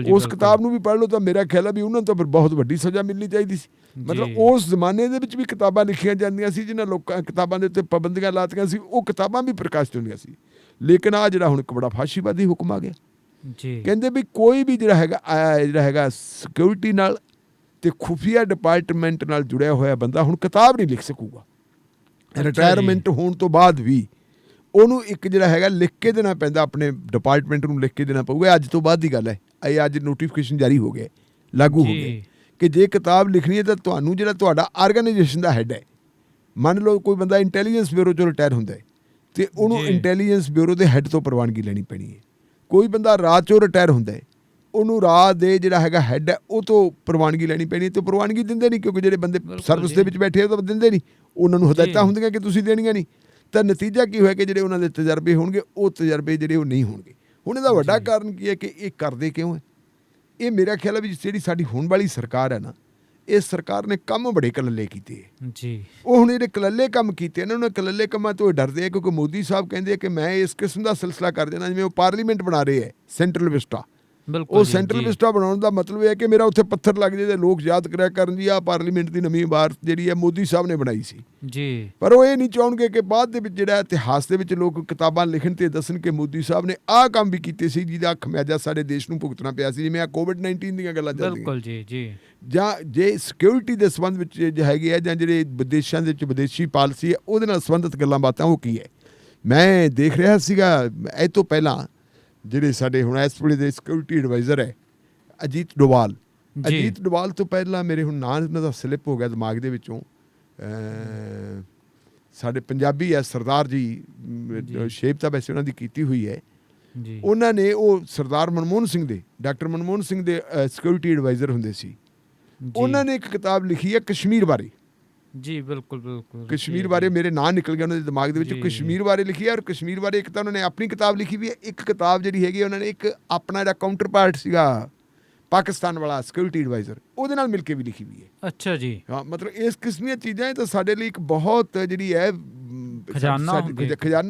ਉਸ ਕਿਤਾਬ ਨੂੰ ਵੀ ਪੜ੍ਹ ਲਓ ਤਾਂ ਮੇਰਾ ਖਿਆਲ ਹੈ ਵੀ ਉਹਨਾਂ ਨੂੰ ਤਾਂ ਫਿਰ ਬਹੁਤ ਵੱਡੀ ਸਜ਼ਾ ਮਿਲਣੀ ਚਾਹੀਦੀ ਸੀ। ਮਤਲਬ ਉਸ ਜ਼ਮਾਨੇ ਦੇ ਵਿੱਚ ਵੀ ਕਿਤਾਬਾਂ ਲਿਖੀਆਂ ਜਾਂਦੀਆਂ ਸੀ ਜਿਨ੍ਹਾਂ ਲੋਕਾਂ ਕਿਤਾਬਾਂ ਦੇ ਉੱਤੇ ਪਾਬੰਦੀਆਂ ਲਾਤੀਆਂ ਸੀ, ਉਹ ਕਿਤਾਬਾਂ ਵੀ ਪ੍ਰਕਾਸ਼ਿਤ ਹੁੰਦੀਆਂ ਸੀ। ਲੇਕਿਨ ਆ ਜਿਹੜਾ ਹੁਣ ਇੱਕ ਬੜਾ ਫਾਸ਼ੀਵਾਦੀ ਹੁਕਮ ਆ ਗਿਆ, ਕਹਿੰਦੇ ਵੀ ਕੋਈ ਵੀ ਜਿਹੜਾ ਹੈਗਾ ਸਿਕਿਉਰਿਟੀ ਨਾਲ ਤੇ ਖੁਫੀਆ ਡਿਪਾਰਟਮੈਂਟ ਨਾਲ ਜੁੜਿਆ ਹੋਇਆ ਬੰਦਾ ਹੁਣ ਕਿਤਾਬ ਨਹੀਂ ਲਿਖ ਸਕੂਗਾ। ਰਿਟਾਇਰਮੈਂਟ ਹੋਣ ਤੋਂ ਬਾਅਦ ਵੀ ਉਹਨੂੰ ਇੱਕ ਜਿਹੜਾ ਹੈਗਾ ਲਿਖ ਕੇ ਦੇਣਾ ਪੈਂਦਾ, ਆਪਣੇ ਡਿਪਾਰਟਮੈਂਟ ਨੂੰ ਲਿਖ ਕੇ ਦੇਣਾ ਪਊਗਾ। ਅੱਜ ਤੋਂ ਬਾਅਦ ਦੀ ਗੱਲ ਹੈ, ਇਹ ਅੱਜ ਨੋਟੀਫਿਕੇਸ਼ਨ ਜਾਰੀ ਹੋ ਗਿਆ, ਲਾਗੂ ਹੋ ਗਿਆ ਕਿ ਜੇ ਕਿਤਾਬ ਲਿਖਣੀ ਹੈ ਤਾਂ ਤੁਹਾਨੂੰ ਜਿਹੜਾ ਤੁਹਾਡਾ ਆਰਗੇਨਾਈਜੇਸ਼ਨ ਦਾ ਹੈੱਡ ਹੈ, ਮੰਨ ਲਓ ਕੋਈ ਬੰਦਾ ਇੰਟੈਲੀਜੈਂਸ ਬਿਊਰੋ 'ਚੋਂ ਰਿਟਾਇਰ ਹੁੰਦਾ ਹੈ ਤੇ ਉਹਨੂੰ ਇੰਟੈਲੀਜੈਂਸ ਬਿਊਰੋ ਦੇ ਹੈੱਡ ਤੋਂ ਪ੍ਰਵਾਨਗੀ ਲੈਣੀ ਪੈਣੀ ਹੈ। ਕੋਈ ਬੰਦਾ ਰਾਹ 'ਚੋਂ ਰਿਟਾਇਰ ਹੁੰਦਾ ਹੈ, ਉਹਨੂੰ ਰਾਹ ਦੇ ਜਿਹੜਾ ਹੈਗਾ ਹੈੱਡ ਹੈ ਉਹ ਤੋਂ ਪ੍ਰਵਾਨਗੀ ਲੈਣੀ ਪੈਣੀ ਹੈ। ਤੇ ਪ੍ਰਵਾਨਗੀ ਦਿੰਦੇ ਨਹੀਂ, ਕਿਉਂਕਿ ਜਿਹੜੇ ਬੰਦੇ ਸਰਵਿਸ ਦੇ ਵਿੱਚ ਬੈਠੇ ਉਹ ਤਾਂ ਦਿੰਦੇ ਨਹੀਂ, ਉਹਨਾਂ ਨੂੰ ਹਦਾਇਤਾਂ ਹੁੰਦੀਆਂ ਕਿ ਤੁਸੀਂ ਦੇਣੀਆਂ ਨਹੀਂ। ਤਾਂ ਨਤੀਜਾ ਕੀ ਹੋਇਆ ਕਿ ਜਿਹੜੇ ਉਹਨਾਂ ਦੇ ਤਜਰਬੇ ਹੋਣਗੇ, ਉਹ ਤਜਰਬੇ ਜਿਹੜੇ ਉਹ ਨਹੀਂ ਹੋਣਗੇ। ਹੁਣ ਇਹਦਾ ਵੱਡਾ ਕਾਰਨ ਕੀ ਹੈ ਕਿ ਇਹ ਕਰਦੇ ਕਿਉਂ ਹੈ? ਇਹ ਮੇਰਾ ਖਿਆਲ ਹੈ ਵੀ ਜਿਹੜੀ ਸਾਡੀ ਹੁਣ ਵਾਲੀ ਸਰਕਾਰ ਹੈ ਨਾ, ਇਸ ਸਰਕਾਰ ਨੇ ਕੰਮ ਬੜੇ ਕਲੱਲੇ ਕੀਤੇ ਹੈ ਜੀ। ਉਹ ਹੁਣ ਜਿਹੜੇ ਕਲੱਲੇ ਕੰਮ ਕੀਤੇ ਇਹਨਾਂ ਨੂੰ, ਕਲੱਲੇ ਕੰਮਾਂ ਤੋਂ ਡਰਦੇ ਆ, ਕਿਉਂਕਿ ਮੋਦੀ ਸਾਹਿਬ ਕਹਿੰਦੇ ਆ ਕਿ ਮੈਂ ਇਸ ਕਿਸਮ ਦਾ ਸਿਲਸਿਲਾ ਕਰ ਦੇਣਾ ਜਿਵੇਂ ਉਹ ਪਾਰਲੀਮੈਂਟ ਬਣਾ ਰਹੇ ਹੈ ਸੈਂਟਰਲ ਵਿਸਟਾ। ਉਹ ਸੈਂਟਰਲ ਵਿਸਟਾ ਬਣਾਉਣ ਦਾ ਮਤਲਬ ਇਹ ਹੈ ਕਿ ਮੇਰਾ ਉੱਥੇ ਪੱਥਰ ਲੱਗ ਜੇ ਤੇ ਲੋਕ ਯਾਦ ਕਰਿਆ ਕਰਨ ਜੀ ਆਹ ਪਾਰਲੀਮੈਂਟ ਦੀ ਨਵੀਂ ਇਮਾਰਤ ਜਿਹੜੀ ਹੈ ਮੋਦੀ ਸਾਹਿਬ ਨੇ ਬਣਾਈ ਸੀ ਜੀ। ਪਰ ਉਹ ਇਹ ਨਹੀਂ ਚਾਹੁੰਗੇ ਕਿ ਬਾਅਦ ਦੇ ਵਿੱਚ ਜਿਹੜਾ ਇਤਿਹਾਸ ਦੇ ਵਿੱਚ ਲੋਕ ਕਿਤਾਬਾਂ ਲਿਖਣ ਤੇ ਦੱਸਣ ਕਿ ਮੋਦੀ ਸਾਹਿਬ ਨੇ ਆਹ ਕੰਮ ਵੀ ਕੀਤੇ ਸੀ ਜਿਹਦਾ ਖਮਿਆਜਾ ਸਾਡੇ ਦੇਸ਼ ਨੂੰ ਭੁਗਤਣਾ ਪਿਆ ਸੀ, ਜਿਵੇਂ ਆ ਕੋਵਿਡ-19 ਦੀਆਂ ਗੱਲਾਂ ਚੱਲਦੀਆਂ। ਜਾਂ ਜੇ ਸਿਕਿਉਰਿਟੀ ਦੇ ਸੰਬੰਧ ਵਿੱਚ ਜੇ ਹੈਗੇ ਆ, ਜਾਂ ਜਿਹੜੇ ਵਿਦੇਸ਼ਾਂ ਦੇ ਵਿੱਚ ਵਿਦੇਸ਼ੀ ਪਾਲਿਸੀ ਹੈ ਉਹਦੇ ਨਾਲ ਸੰਬੰਧਿਤ ਗੱਲਾਂ ਬਾਤਾਂ, ਉਹ ਕੀ ਹੈ? ਮੈਂ ਦੇਖ ਰਿਹਾ ਸੀਗਾ ਇਹ ਤੋਂ ਪਹਿਲਾਂ ਜਿਹੜੇ ਸਾਡੇ ਹੁਣ ਇਸ ਵੇਲੇ ਦੇ ਸਿਕਿਉਰਿਟੀ ਐਡਵਾਈਜ਼ਰ ਹੈ ਅਜੀਤ ਡੋਵਾਲ। ਅਜੀਤ ਡੋਵਾਲ ਤੋਂ ਪਹਿਲਾਂ ਮੇਰੇ ਹੁਣ ਨਾਂ ਇਹਨਾਂ ਦਾ ਸਲਿੱਪ ਹੋ ਗਿਆ ਦਿਮਾਗ ਦੇ ਵਿੱਚੋਂ, ਸਾਡੇ ਪੰਜਾਬੀ ਹੈ ਸਰਦਾਰ ਜੀ, ਸ਼ੇਪ ਤਾਂ ਵੈਸੇ ਉਹਨਾਂ ਦੀ ਕੀਤੀ ਹੋਈ ਹੈ। ਉਹਨਾਂ ਨੇ ਉਹ ਸਰਦਾਰ ਮਨਮੋਹਨ ਸਿੰਘ ਦੇ, ਡਾਕਟਰ ਮਨਮੋਹਨ ਸਿੰਘ ਦੇ ਸਿਕਿਉਰਿਟੀ ਐਡਵਾਈਜ਼ਰ ਹੁੰਦੇ ਸੀ। ਉਹਨਾਂ ਨੇ ਇੱਕ ਕਿਤਾਬ ਲਿਖੀ ਹੈ ਕਸ਼ਮੀਰ ਬਾਰੇ ਜੀ। ਬਿਲਕੁਲ ਬਿਲਕੁਲ, ਕਸ਼ਮੀਰ ਬਾਰੇ ਮੇਰੇ ਨਾਂ ਨਿਕਲ ਗਿਆ ਉਹਨਾਂ ਦੇ ਦਿਮਾਗ ਦੇ ਵਿੱਚ। ਕਸ਼ਮੀਰ ਬਾਰੇ ਲਿਖੀ ਹੈ, ਔਰ ਕਸ਼ਮੀਰ ਬਾਰੇ ਇੱਕ ਤਾਂ ਉਹਨਾਂ ਨੇ ਆਪਣੀ ਕਿਤਾਬ ਲਿਖੀ ਵੀ ਹੈ, ਇੱਕ ਕਿਤਾਬ ਜਿਹੜੀ ਹੈਗੀ ਉਹਨਾਂ ਨੇ ਇੱਕ ਆਪਣਾ ਜਿਹੜਾ ਕਾਊਂਟਰ ਪਾਰਟ ਸੀਗਾ ਪਾਕਿਸਤਾਨ ਵਾਲਾ ਸਿਕਿਉਰਿਟੀ ਐਡਵਾਈਜ਼ਰ, ਉਹਦੇ ਨਾਲ ਮਿਲ ਕੇ ਵੀ ਲਿਖੀ ਵੀ ਹੈ। ਅੱਛਾ ਜੀ। ਹਾਂ, ਮਤਲਬ ਇਸ ਕਿਸਮ ਦੀਆਂ ਚੀਜ਼ਾਂ ਇਹ ਤਾਂ ਸਾਡੇ ਲਈ ਇੱਕ ਬਹੁਤ ਜਿਹੜੀ ਹੈ ਖਜ਼ਾਨਾ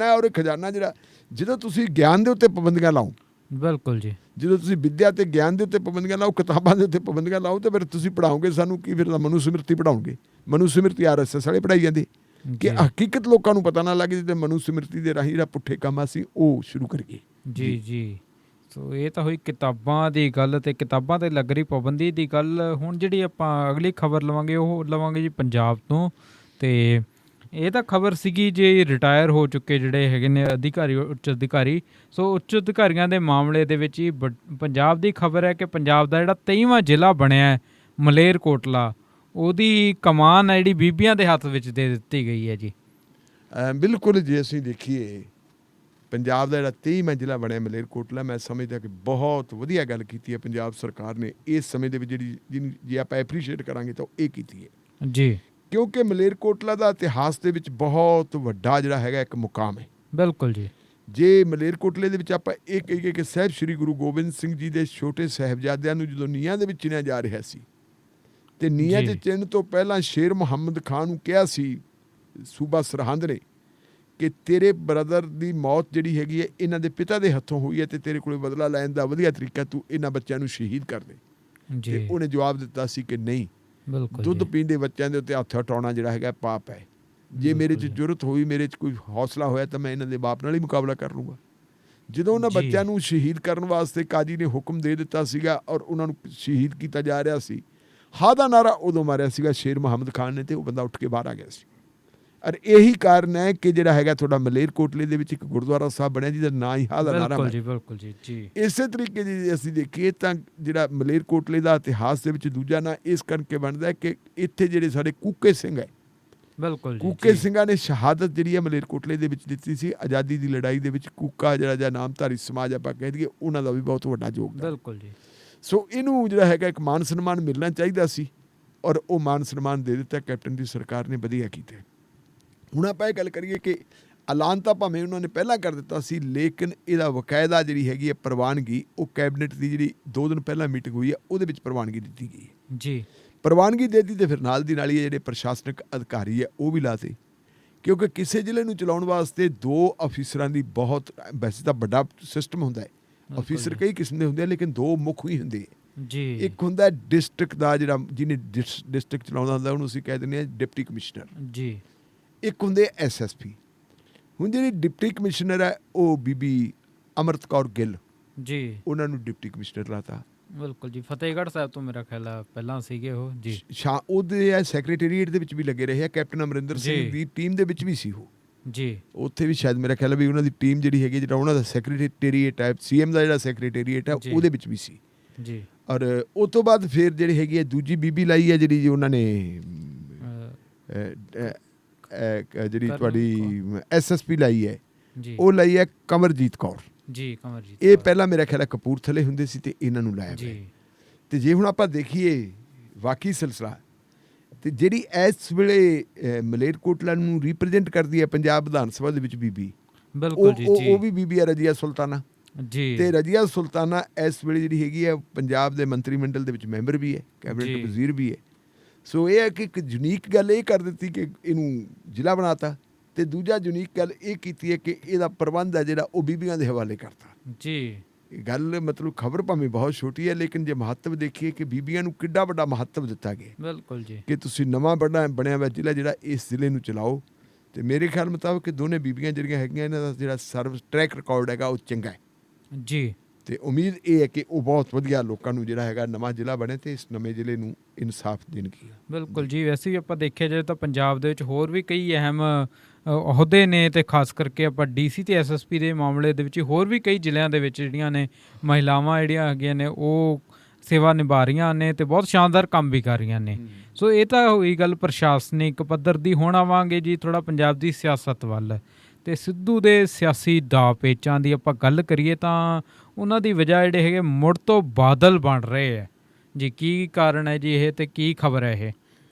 ਹੈ। ਔਰ ਇਹ ਖਜ਼ਾਨਾ ਜਿਹੜਾ ਜਦੋਂ ਤੁਸੀਂ ਗਿਆਨ ਦੇ ਉੱਤੇ ਪਾਬੰਦੀਆਂ ਲਾਓ, ਬਿਲਕੁਲ ਜੀ, ਜਦੋਂ ਤੁਸੀਂ ਵਿੱਦਿਆ ਤੇ ਗਿਆਨ ਦੇ ਉੱਤੇ ਪਾਬੰਦੀਆਂ ਲਾਓ, ਕਿਤਾਬਾਂ ਦੇ ਉੱਤੇ ਪਾਬੰਦੀਆਂ ਲਾਓ, ਤਾਂ ਫਿਰ ਤੁਸੀਂ ਪੜ੍ਹਾਓਗੇ ਸਾਨੂੰ ਕੀ? ਫਿਰ ਤਾਂ ਮਨੂ ਸਮਿਰਤੀ ਪੜ੍ਹਾਓਗੇ। ਮਨੂ ਸਮਿਰਤੀ RSS ਵਾਲੇ ਪੜ੍ਹਾਈ ਜਾਂਦੇ ਕਿ ਹਕੀਕਤ ਲੋਕਾਂ ਨੂੰ ਪਤਾ ਨਾ ਲੱਗੇ, ਤੇ ਮਨੂ ਸਮਿਰਤੀ ਦੇ ਰਾਹੀਂ ਜਿਹੜਾ ਪੁੱਠੇ ਕੰਮ ਅਸੀਂ ਉਹ ਸ਼ੁਰੂ ਕਰੀਏ। ਜੀ ਜੀ। ਸੋ ਇਹ ਤਾਂ ਹੋਈ ਕਿਤਾਬਾਂ ਦੀ ਗੱਲ ਤੇ ਕਿਤਾਬਾਂ ਤੇ ਲੱਗ ਰਹੀ ਪਾਬੰਦੀ ਦੀ ਗੱਲ। ਹੁਣ ਜਿਹੜੀ ਆਪਾਂ ਅਗਲੀ ਖਬਰ ਲਵਾਂਗੇ ਉਹ ਲਵਾਂਗੇ ਜੀ ਪੰਜਾਬ ਤੋਂ। ਤੇ ਇਹ ਤਾਂ ਖਬਰ ਸੀਗੀ ਜੀ ਰਿਟਾਇਰ ਹੋ ਚੁੱਕੇ ਜਿਹੜੇ ਹੈਗੇ ਨੇ ਅਧਿਕਾਰੀ, ਉੱਚ ਅਧਿਕਾਰੀ। ਸੋ ਉੱਚ ਅਧਿਕਾਰੀਆਂ ਦੇ ਮਾਮਲੇ ਦੇ ਵਿੱਚ ਹੀ ਪੰਜਾਬ ਦੀ ਖਬਰ ਹੈ ਕਿ ਪੰਜਾਬ ਦਾ ਜਿਹੜਾ 23ਵਾਂ ਜ਼ਿਲ੍ਹਾ ਬਣਿਆ ਹੈ ਮਲੇਰਕੋਟਲਾ, ਉਹਦੀ ਕਮਾਨ ਹੈ ਜਿਹੜੀ ਬੀਬੀਆਂ ਦੇ ਹੱਥ ਵਿੱਚ ਦੇ ਦਿੱਤੀ ਗਈ ਹੈ ਜੀ। ਬਿਲਕੁਲ, ਜੇ ਅਸੀਂ ਦੇਖੀਏ ਪੰਜਾਬ ਦਾ ਜਿਹੜਾ 23ਵਾਂ ਜ਼ਿਲ੍ਹਾ ਬਣਿਆ ਮਲੇਰਕੋਟਲਾ, ਮੈਂ ਸਮਝਦਾ ਕਿ ਬਹੁਤ ਵਧੀਆ ਗੱਲ ਕੀਤੀ ਹੈ ਪੰਜਾਬ ਸਰਕਾਰ ਨੇ ਇਸ ਸਮੇਂ ਦੇ ਵਿੱਚ, ਜਿਹੜੀ ਜੇ ਆਪਾਂ ਐਪਰੀਸ਼ੀਏਟ ਕਰਾਂਗੇ ਤਾਂ ਇਹ ਕੀਤੀ ਹੈ ਜੀ। ਕਿਉਂਕਿ ਮਲੇਰਕੋਟਲਾ ਦਾ ਇਤਿਹਾਸ ਦੇ ਵਿੱਚ ਬਹੁਤ ਵੱਡਾ ਜਿਹੜਾ ਹੈਗਾ ਇੱਕ ਮੁਕਾਮ ਹੈ। ਬਿਲਕੁਲ ਜੀ। ਜੇ ਮਲੇਰਕੋਟਲੇ ਦੇ ਵਿੱਚ ਆਪਾਂ ਇਹ ਕਹੀਏ ਕਿ ਸਾਹਿਬ ਸ਼੍ਰੀ ਗੁਰੂ ਗੋਬਿੰਦ ਸਿੰਘ ਜੀ ਦੇ ਛੋਟੇ ਸਾਹਿਬਜ਼ਾਦਿਆਂ ਨੂੰ ਜਦੋਂ ਨੀਹਾਂ ਦੇ ਵਿੱਚ ਚਿਣਿਆ ਜਾ ਰਿਹਾ ਸੀ ਤੇ ਨੀਹਾਂ 'ਚ ਚਿਣਨ ਤੋਂ ਪਹਿਲਾਂ ਸ਼ੇਰ ਮੁਹੰਮਦ ਖਾਨ ਨੂੰ ਕਿਹਾ ਸੀ ਸੂਬਾ ਸਰਹੰਦ ਨੇ ਕਿ ਤੇਰੇ ਬ੍ਰਦਰ ਦੀ ਮੌਤ ਜਿਹੜੀ ਹੈਗੀ ਹੈ ਇਹਨਾਂ ਦੇ ਪਿਤਾ ਦੇ ਹੱਥੋਂ ਹੋਈ ਹੈ ਤੇ ਤੇਰੇ ਕੋਲ ਬਦਲਾ ਲੈਣ ਦਾ ਵਧੀਆ ਤਰੀਕਾ ਤੂੰ ਇਹਨਾਂ ਬੱਚਿਆਂ ਨੂੰ ਸ਼ਹੀਦ ਕਰ ਦੇ। ਤੇ ਉਹਨੇ ਜਵਾਬ ਦਿੱਤਾ ਸੀ ਕਿ ਨਹੀਂ, ਦੁੱਧ ਪੀਂਦੇ ਬੱਚਿਆਂ ਦੇ ਉੱਤੇ ਹੱਥ ਹਟਾਉਣਾ ਜਿਹੜਾ ਹੈਗਾ ਪਾਪ ਹੈ। ਜੇ ਮੇਰੇ 'ਚ ਜ਼ਰੂਰਤ ਹੋਈ, ਮੇਰੇ 'ਚ ਕੋਈ ਹੌਸਲਾ ਹੋਇਆ ਤਾਂ ਮੈਂ ਇਹਨਾਂ ਦੇ ਬਾਪ ਨਾਲ ਹੀ ਮੁਕਾਬਲਾ ਕਰ ਲੂੰਗਾ। ਜਦੋਂ ਉਹਨਾਂ ਬੱਚਿਆਂ ਨੂੰ ਸ਼ਹੀਦ ਕਰਨ ਵਾਸਤੇ ਕਾਜੀ ਨੇ ਹੁਕਮ ਦੇ ਦਿੱਤਾ ਸੀਗਾ ਔਰ ਉਹਨਾਂ ਨੂੰ ਸ਼ਹੀਦ ਕੀਤਾ ਜਾ ਰਿਹਾ ਸੀ, ਹਾਂ ਦਾ ਨਾਰਾ ਉਦੋਂ ਮਾਰਿਆ ਸੀਗਾ ਸ਼ੇਰ ਮੁਹੰਮਦ ਖਾਨ ਨੇ ਤੇ ਉਹ ਬੰਦਾ ਉੱਠ ਕੇ ਬਾਹਰ ਆ ਗਿਆ ਸੀ। ਔਰ ਇਹੀ ਕਾਰਨ ਹੈ ਕਿ ਜਿਹੜਾ ਹੈਗਾ ਤੁਹਾਡਾ ਮਲੇਰਕੋਟਲੇ ਦੇ ਵਿੱਚ ਇੱਕ ਗੁਰਦੁਆਰਾ ਸਾਹਿਬ ਬਣਿਆ ਜਿਹਦਾ ਨਾਂ ਹੀ ਹਾਂ ਦਾ ਨਾਰਾ ਹੈ। ਬਿਲਕੁਲ ਜੀ। ਇਸੇ ਤਰੀਕੇ ਜੇ ਅਸੀਂ ਦੇਖੀਏ ਤਾਂ ਜਿਹੜਾ ਮਲੇਰਕੋਟਲੇ ਦਾ ਇਤਿਹਾਸ ਦੇ ਵਿੱਚ ਦੂਜਾ ਨਾਂ ਇਸ ਕਰਕੇ ਬਣਦਾ ਹੈ ਕਿ ਇੱਥੇ ਜਿਹੜੇ ਸਾਡੇ ਕੂਕੇ ਸਿੰਘ ਹੈ, ਬਿਲਕੁਲ ਕੂਕੇ ਸਿੰਘਾਂ ਨੇ ਸ਼ਹਾਦਤ ਜਿਹੜੀ ਹੈ ਮਲੇਰਕੋਟਲੇ ਦੇ ਵਿੱਚ ਦਿੱਤੀ ਸੀ ਆਜ਼ਾਦੀ ਦੀ ਲੜਾਈ ਦੇ ਵਿੱਚ। ਕੂਕਾ ਜਿਹੜਾ ਨਾਮਧਾਰੀ ਸਮਾਜ ਆਪਾਂ ਕਹਿ ਦਈਏ, ਉਹਨਾਂ ਦਾ ਵੀ ਬਹੁਤ ਵੱਡਾ ਯੋਗਦਾਨ। ਬਿਲਕੁਲ ਜੀ। ਸੋ ਇਹਨੂੰ ਜਿਹੜਾ ਹੈਗਾ ਇੱਕ ਮਾਨ ਸਨਮਾਨ ਮਿਲਣਾ ਚਾਹੀਦਾ ਸੀ ਔਰ ਉਹ ਮਾਨ ਸਨਮਾਨ ਦੇ ਦਿੱਤਾ। ਕੈਪਟਨ ਦੀ ਸਰਕਾਰ ਨੇ ਵਧੀਆ ਕੀਤਾ। ਹੁਣ ਆਪਾਂ ਇਹ ਗੱਲ ਕਰੀਏ ਕਿ ਐਲਾਨ ਤਾਂ ਭਾਵੇਂ ਉਹਨਾਂ ਨੇ ਪਹਿਲਾਂ ਕਰ ਦਿੱਤਾ ਸੀ, ਲੇਕਿਨ ਇਹਦਾ ਬਕਾਇਦਾ ਜਿਹੜੀ ਹੈਗੀ ਹੈ ਪ੍ਰਵਾਨਗੀ, ਉਹ ਕੈਬਨਿਟ ਦੀ ਜਿਹੜੀ 2 ਦਿਨ ਪਹਿਲਾਂ ਮੀਟਿੰਗ ਹੋਈ ਹੈ ਉਹਦੇ ਵਿੱਚ ਪ੍ਰਵਾਨਗੀ ਦਿੱਤੀ ਗਈ ਹੈ ਜੀ। ਪ੍ਰਵਾਨਗੀ ਦੇ ਦਿੱਤੀ ਤੇ ਫਿਰ ਨਾਲ ਦੀ ਨਾਲ ਹੀ ਜਿਹੜੇ ਪ੍ਰਸ਼ਾਸਨਿਕ ਅਧਿਕਾਰੀ ਹੈ ਉਹ ਵੀ ਲਾਤੇ, ਕਿਉਂਕਿ ਕਿਸੇ ਜ਼ਿਲ੍ਹੇ ਨੂੰ ਚਲਾਉਣ ਵਾਸਤੇ 2 ਅਫੀਸਰਾਂ ਦੀ ਬਹੁਤ, ਵੈਸੇ ਤਾਂ ਵੱਡਾ ਸਿਸਟਮ ਹੁੰਦਾ ਹੈ, ਅਫੀਸਰ ਕਈ ਕਿਸਮ ਦੇ ਹੁੰਦੇ ਆ ਲੇਕਿਨ 2 ਮੁੱਖ ਹੀ ਹੁੰਦੇ ਆ ਜੀ। ਇੱਕ ਹੁੰਦਾ ਡਿਸਟ੍ਰਿਕਟ ਦਾ ਜਿਹੜਾ ਜਿਹਨੇ ਡਿਸਟ੍ਰਿਕਟ ਚਲਾਉਂਦਾ ਹੁੰਦਾ ਉਹਨੂੰ ਅਸੀਂ ਕਹਿ ਦਿੰਦੇ ਹਾਂ ਡਿਪਟੀ ਕਮਿਸ਼ਨਰ ਜੀ। ਇੱਕ ਹੁੰਦੇ SSP। ਹੁਣ ਜਿਹੜੀ ਡਿਪਟੀ ਕਮਿਸ਼ਨਰ ਹੈ ਉਹ ਬੀਬੀ ਅਮਰਤ ਕੌਰ ਗਿੱਲ ਜੀ, ਉਹਨਾਂ ਨੂੰ ਡਿਪਟੀ ਕਮਿਸ਼ਨਰ ਲਾਤਾ। ਬਿਲਕੁਲ ਜੀ। ਫਤਿਹਗੜ੍ਹ ਸਾਹਿਬ ਤੋਂ ਮੇਰਾ ਖਿਆਲ ਹੈ ਪਹਿਲਾਂ ਸੀਗੇ ਉਹ ਜੀ। ਉਹਦੇ ਸੈਕਟਰੀਏਟ ਦੇ ਵਿੱਚ ਵੀ ਲੱਗੇ ਰਹੇ ਆ, ਕੈਪਟਨ ਅਮਰਿੰਦਰ ਸਿੰਘ ਦੀ ਟੀਮ ਦੇ ਵਿੱਚ ਵੀ ਸੀ ਉਹ ਜੀ। ਉੱਥੇ ਵੀ ਸ਼ਾਇਦ ਮੇਰਾ ਖਿਆਲ ਵੀ ਉਹਨਾਂ ਦੀ ਟੀਮ ਜਿਹੜੀ ਹੈਗੀ, ਜਿਹੜਾ ਉਹਨਾਂ ਦਾ ਸੈਕਟਰੀਏਟ ਹੈ, CM ਦਾ ਜਿਹੜਾ ਸੈਕਟਰੀਏਟ ਹੈ ਉਹਦੇ ਵਿੱਚ ਵੀ ਸੀ ਜੀ। ਔਰ ਉਸ ਤੋਂ ਬਾਅਦ ਫਿਰ ਜਿਹੜੀ ਹੈਗੀ ਹੈ ਦੂਜੀ ਬੀਬੀ ਲਾਈ ਹੈ ਜਿਹੜੀ ਉਹਨਾਂ ਨੇ ਜਿਹੜੀ ਤੁਹਾਡੀ SSP ਲਾਈ ਹੈ, ਉਹ ਲਾਈ ਹੈ ਕਮਰਜੀਤ ਕੌਰ ਜੀ। ਇਹ ਪਹਿਲਾਂ ਮੇਰਾ ਖਿਆਲ ਹੈ ਕਪੂਰਥਲੇ ਹੁੰਦੇ ਸੀ ਤੇ ਇਹਨਾਂ ਨੂੰ ਲਾਇਆ ਜੀ। ਤੇ ਜੇ ਹੁਣ ਆਪਾਂ ਦੇਖੀਏ ਵਾਕਈ ਸਿਲਸਿਲਾ, ਤੇ ਜਿਹੜੀ ਇਸ ਵੇਲੇ ਮਲੇਰਕੋਟਲਾ ਨੂੰ ਰਿਪਰੈਜ਼ੈਂਟ ਕਰਦੀ ਹੈ ਪੰਜਾਬ ਵਿਧਾਨ ਸਭਾ ਦੇ ਵਿੱਚ ਬੀਬੀ, ਬਿਲਕੁਲ ਜੀ, ਉਹ ਵੀ ਬੀਬੀ ਹੈ ਰਜੀਆ ਸੁਲਤਾਨਾ ਜੀ। ਤੇ ਰਜੀਆ ਸੁਲਤਾਨਾ ਇਸ ਵੇਲੇ ਜਿਹੜੀ ਹੈਗੀ ਹੈ ਪੰਜਾਬ ਦੇ ਮੰਤਰੀ ਮੰਡਲ ਦੇ ਵਿੱਚ ਮੈਂਬਰ ਵੀ ਹੈ, ਕੈਬਨਿਟ ਵਜ਼ੀਰ ਵੀ ਹੈ। ਸੋ ਇਹ ਹੈ ਕਿ ਇੱਕ ਯੂਨੀਕ ਗੱਲ ਇਹ ਕਰ ਦਿੱਤੀ ਕਿ ਇਹਨੂੰ ਜ਼ਿਲ੍ਹਾ ਬਣਾਤਾ, ਤੇ ਦੂਜਾ ਯੂਨੀਕ ਗੱਲ ਇਹ ਕੀਤੀ ਹੈ ਕਿ ਇਹਦਾ ਪ੍ਰਬੰਧ ਹੈ ਜਿਹੜਾ ਉਹ ਬੀਬੀਆਂ ਦੇ ਹਵਾਲੇ ਕਰਤਾ ਜੀ। ਇਹ ਗੱਲ ਮਤਲਬ ਖਬਰ ਭਾਵੇਂ ਬਹੁਤ ਛੋਟੀ ਹੈ, ਲੇਕਿਨ ਜੇ ਮਹੱਤਵ ਦੇਖੀਏ ਕਿ ਬੀਬੀਆਂ ਨੂੰ ਕਿੱਡਾ ਵੱਡਾ ਮਹੱਤਵ ਦਿੱਤਾ ਗਿਆ। ਬਿਲਕੁਲ ਜੀ। ਕਿ ਤੁਸੀਂ ਨਵਾਂ ਬਣਿਆ ਹੋਇਆ ਜ਼ਿਲ੍ਹਾ ਜਿਹੜਾ ਇਸ ਜ਼ਿਲ੍ਹੇ ਨੂੰ ਚਲਾਓ। ਤੇ ਮੇਰੇ ਖਿਆਲ ਮੁਤਾਬਕ ਦੋਨੇ ਬੀਬੀਆਂ ਜਿਹੜੀਆਂ ਹੈਗੀਆਂ ਇਹਨਾਂ ਦਾ ਜਿਹੜਾ ਸਰਵ ਟਰੈਕ ਰਿਕਾਰਡ ਹੈਗਾ ਉਹ ਚੰਗਾ ਹੈ ਜੀ। ਤੇ ਉਮੀਦ ਇਹ ਹੈ ਕਿ ਉਹ ਬਹੁਤ ਵਧੀਆ ਲੋਕਾਂ ਨੂੰ ਜਿਹੜਾ ਹੈਗਾ ਨਵਾਂ ਜ਼ਿਲ੍ਹਾ ਬਣੇ ਤੇ ਇਸ ਨਵੇਂ ਜ਼ਿਲ੍ਹੇ ਨੂੰ ਇਨਸਾਫ ਦੇਣਗੇ। ਬਿਲਕੁਲ ਜੀ। ਵੈਸੇ ਵੀ ਆਪਾਂ ਦੇਖਿਆ ਜਾਏ ਤਾਂ ਪੰਜਾਬ ਦੇ ਵਿੱਚ ਹੋਰ ਵੀ ਕਈ ਅਹਿਮ ਅਹੁਦੇ ਨੇ, ਤੇ ਖਾਸ ਕਰਕੇ ਆਪਾਂ DC ਤੇ SSP ਦੇ ਮਾਮਲੇ ਦੇ ਵਿੱਚ ਹੋਰ ਵੀ ਕਈ ਜ਼ਿਲ੍ਹਿਆਂ ਦੇ ਵਿੱਚ ਜਿਹੜੀਆਂ ਨੇ ਮਹਿਲਾਵਾਂ ਜਿਹੜੀਆਂ ਹੈਗੀਆਂ ਨੇ ਉਹ ਸੇਵਾ ਨਿਭਾ ਰਹੀਆਂ ਨੇ ਤੇ ਬਹੁਤ ਸ਼ਾਨਦਾਰ ਕੰਮ ਵੀ ਕਰ ਰਹੀਆਂ ਨੇ। ਸੋ ਇਹ ਤਾਂ ਹੋਈ ਗੱਲ ਪ੍ਰਸ਼ਾਸਨਿਕ ਪੱਧਰ ਦੀ। ਹੁਣ ਆਵਾਂਗੇ ਜੀ ਥੋੜ੍ਹਾ ਪੰਜਾਬ ਦੀ ਸਿਆਸਤ ਵੱਲ। ਤੇ ਸਿੱਧੂ ਦੇ ਸਿਆਸੀ ਦਾਅ ਪੇਚਾਂ ਦੀ ਆਪਾਂ ਗੱਲ ਕਰੀਏ ਤਾਂ ਉਹਨਾਂ ਦੀ ਵਜ੍ਹਾ ਜਿਹੜੇ ਹੈਗੇ ਮੁੜ ਤੋਂ ਬਾਦਲ ਬਣ ਰਹੇ ਹੈ ਜੀ। ਕੀ ਕਾਰਨ ਹੈ ਜੀ ਇਹ, ਤੇ ਕੀ ਖਬਰ ਹੈ ਇਹ?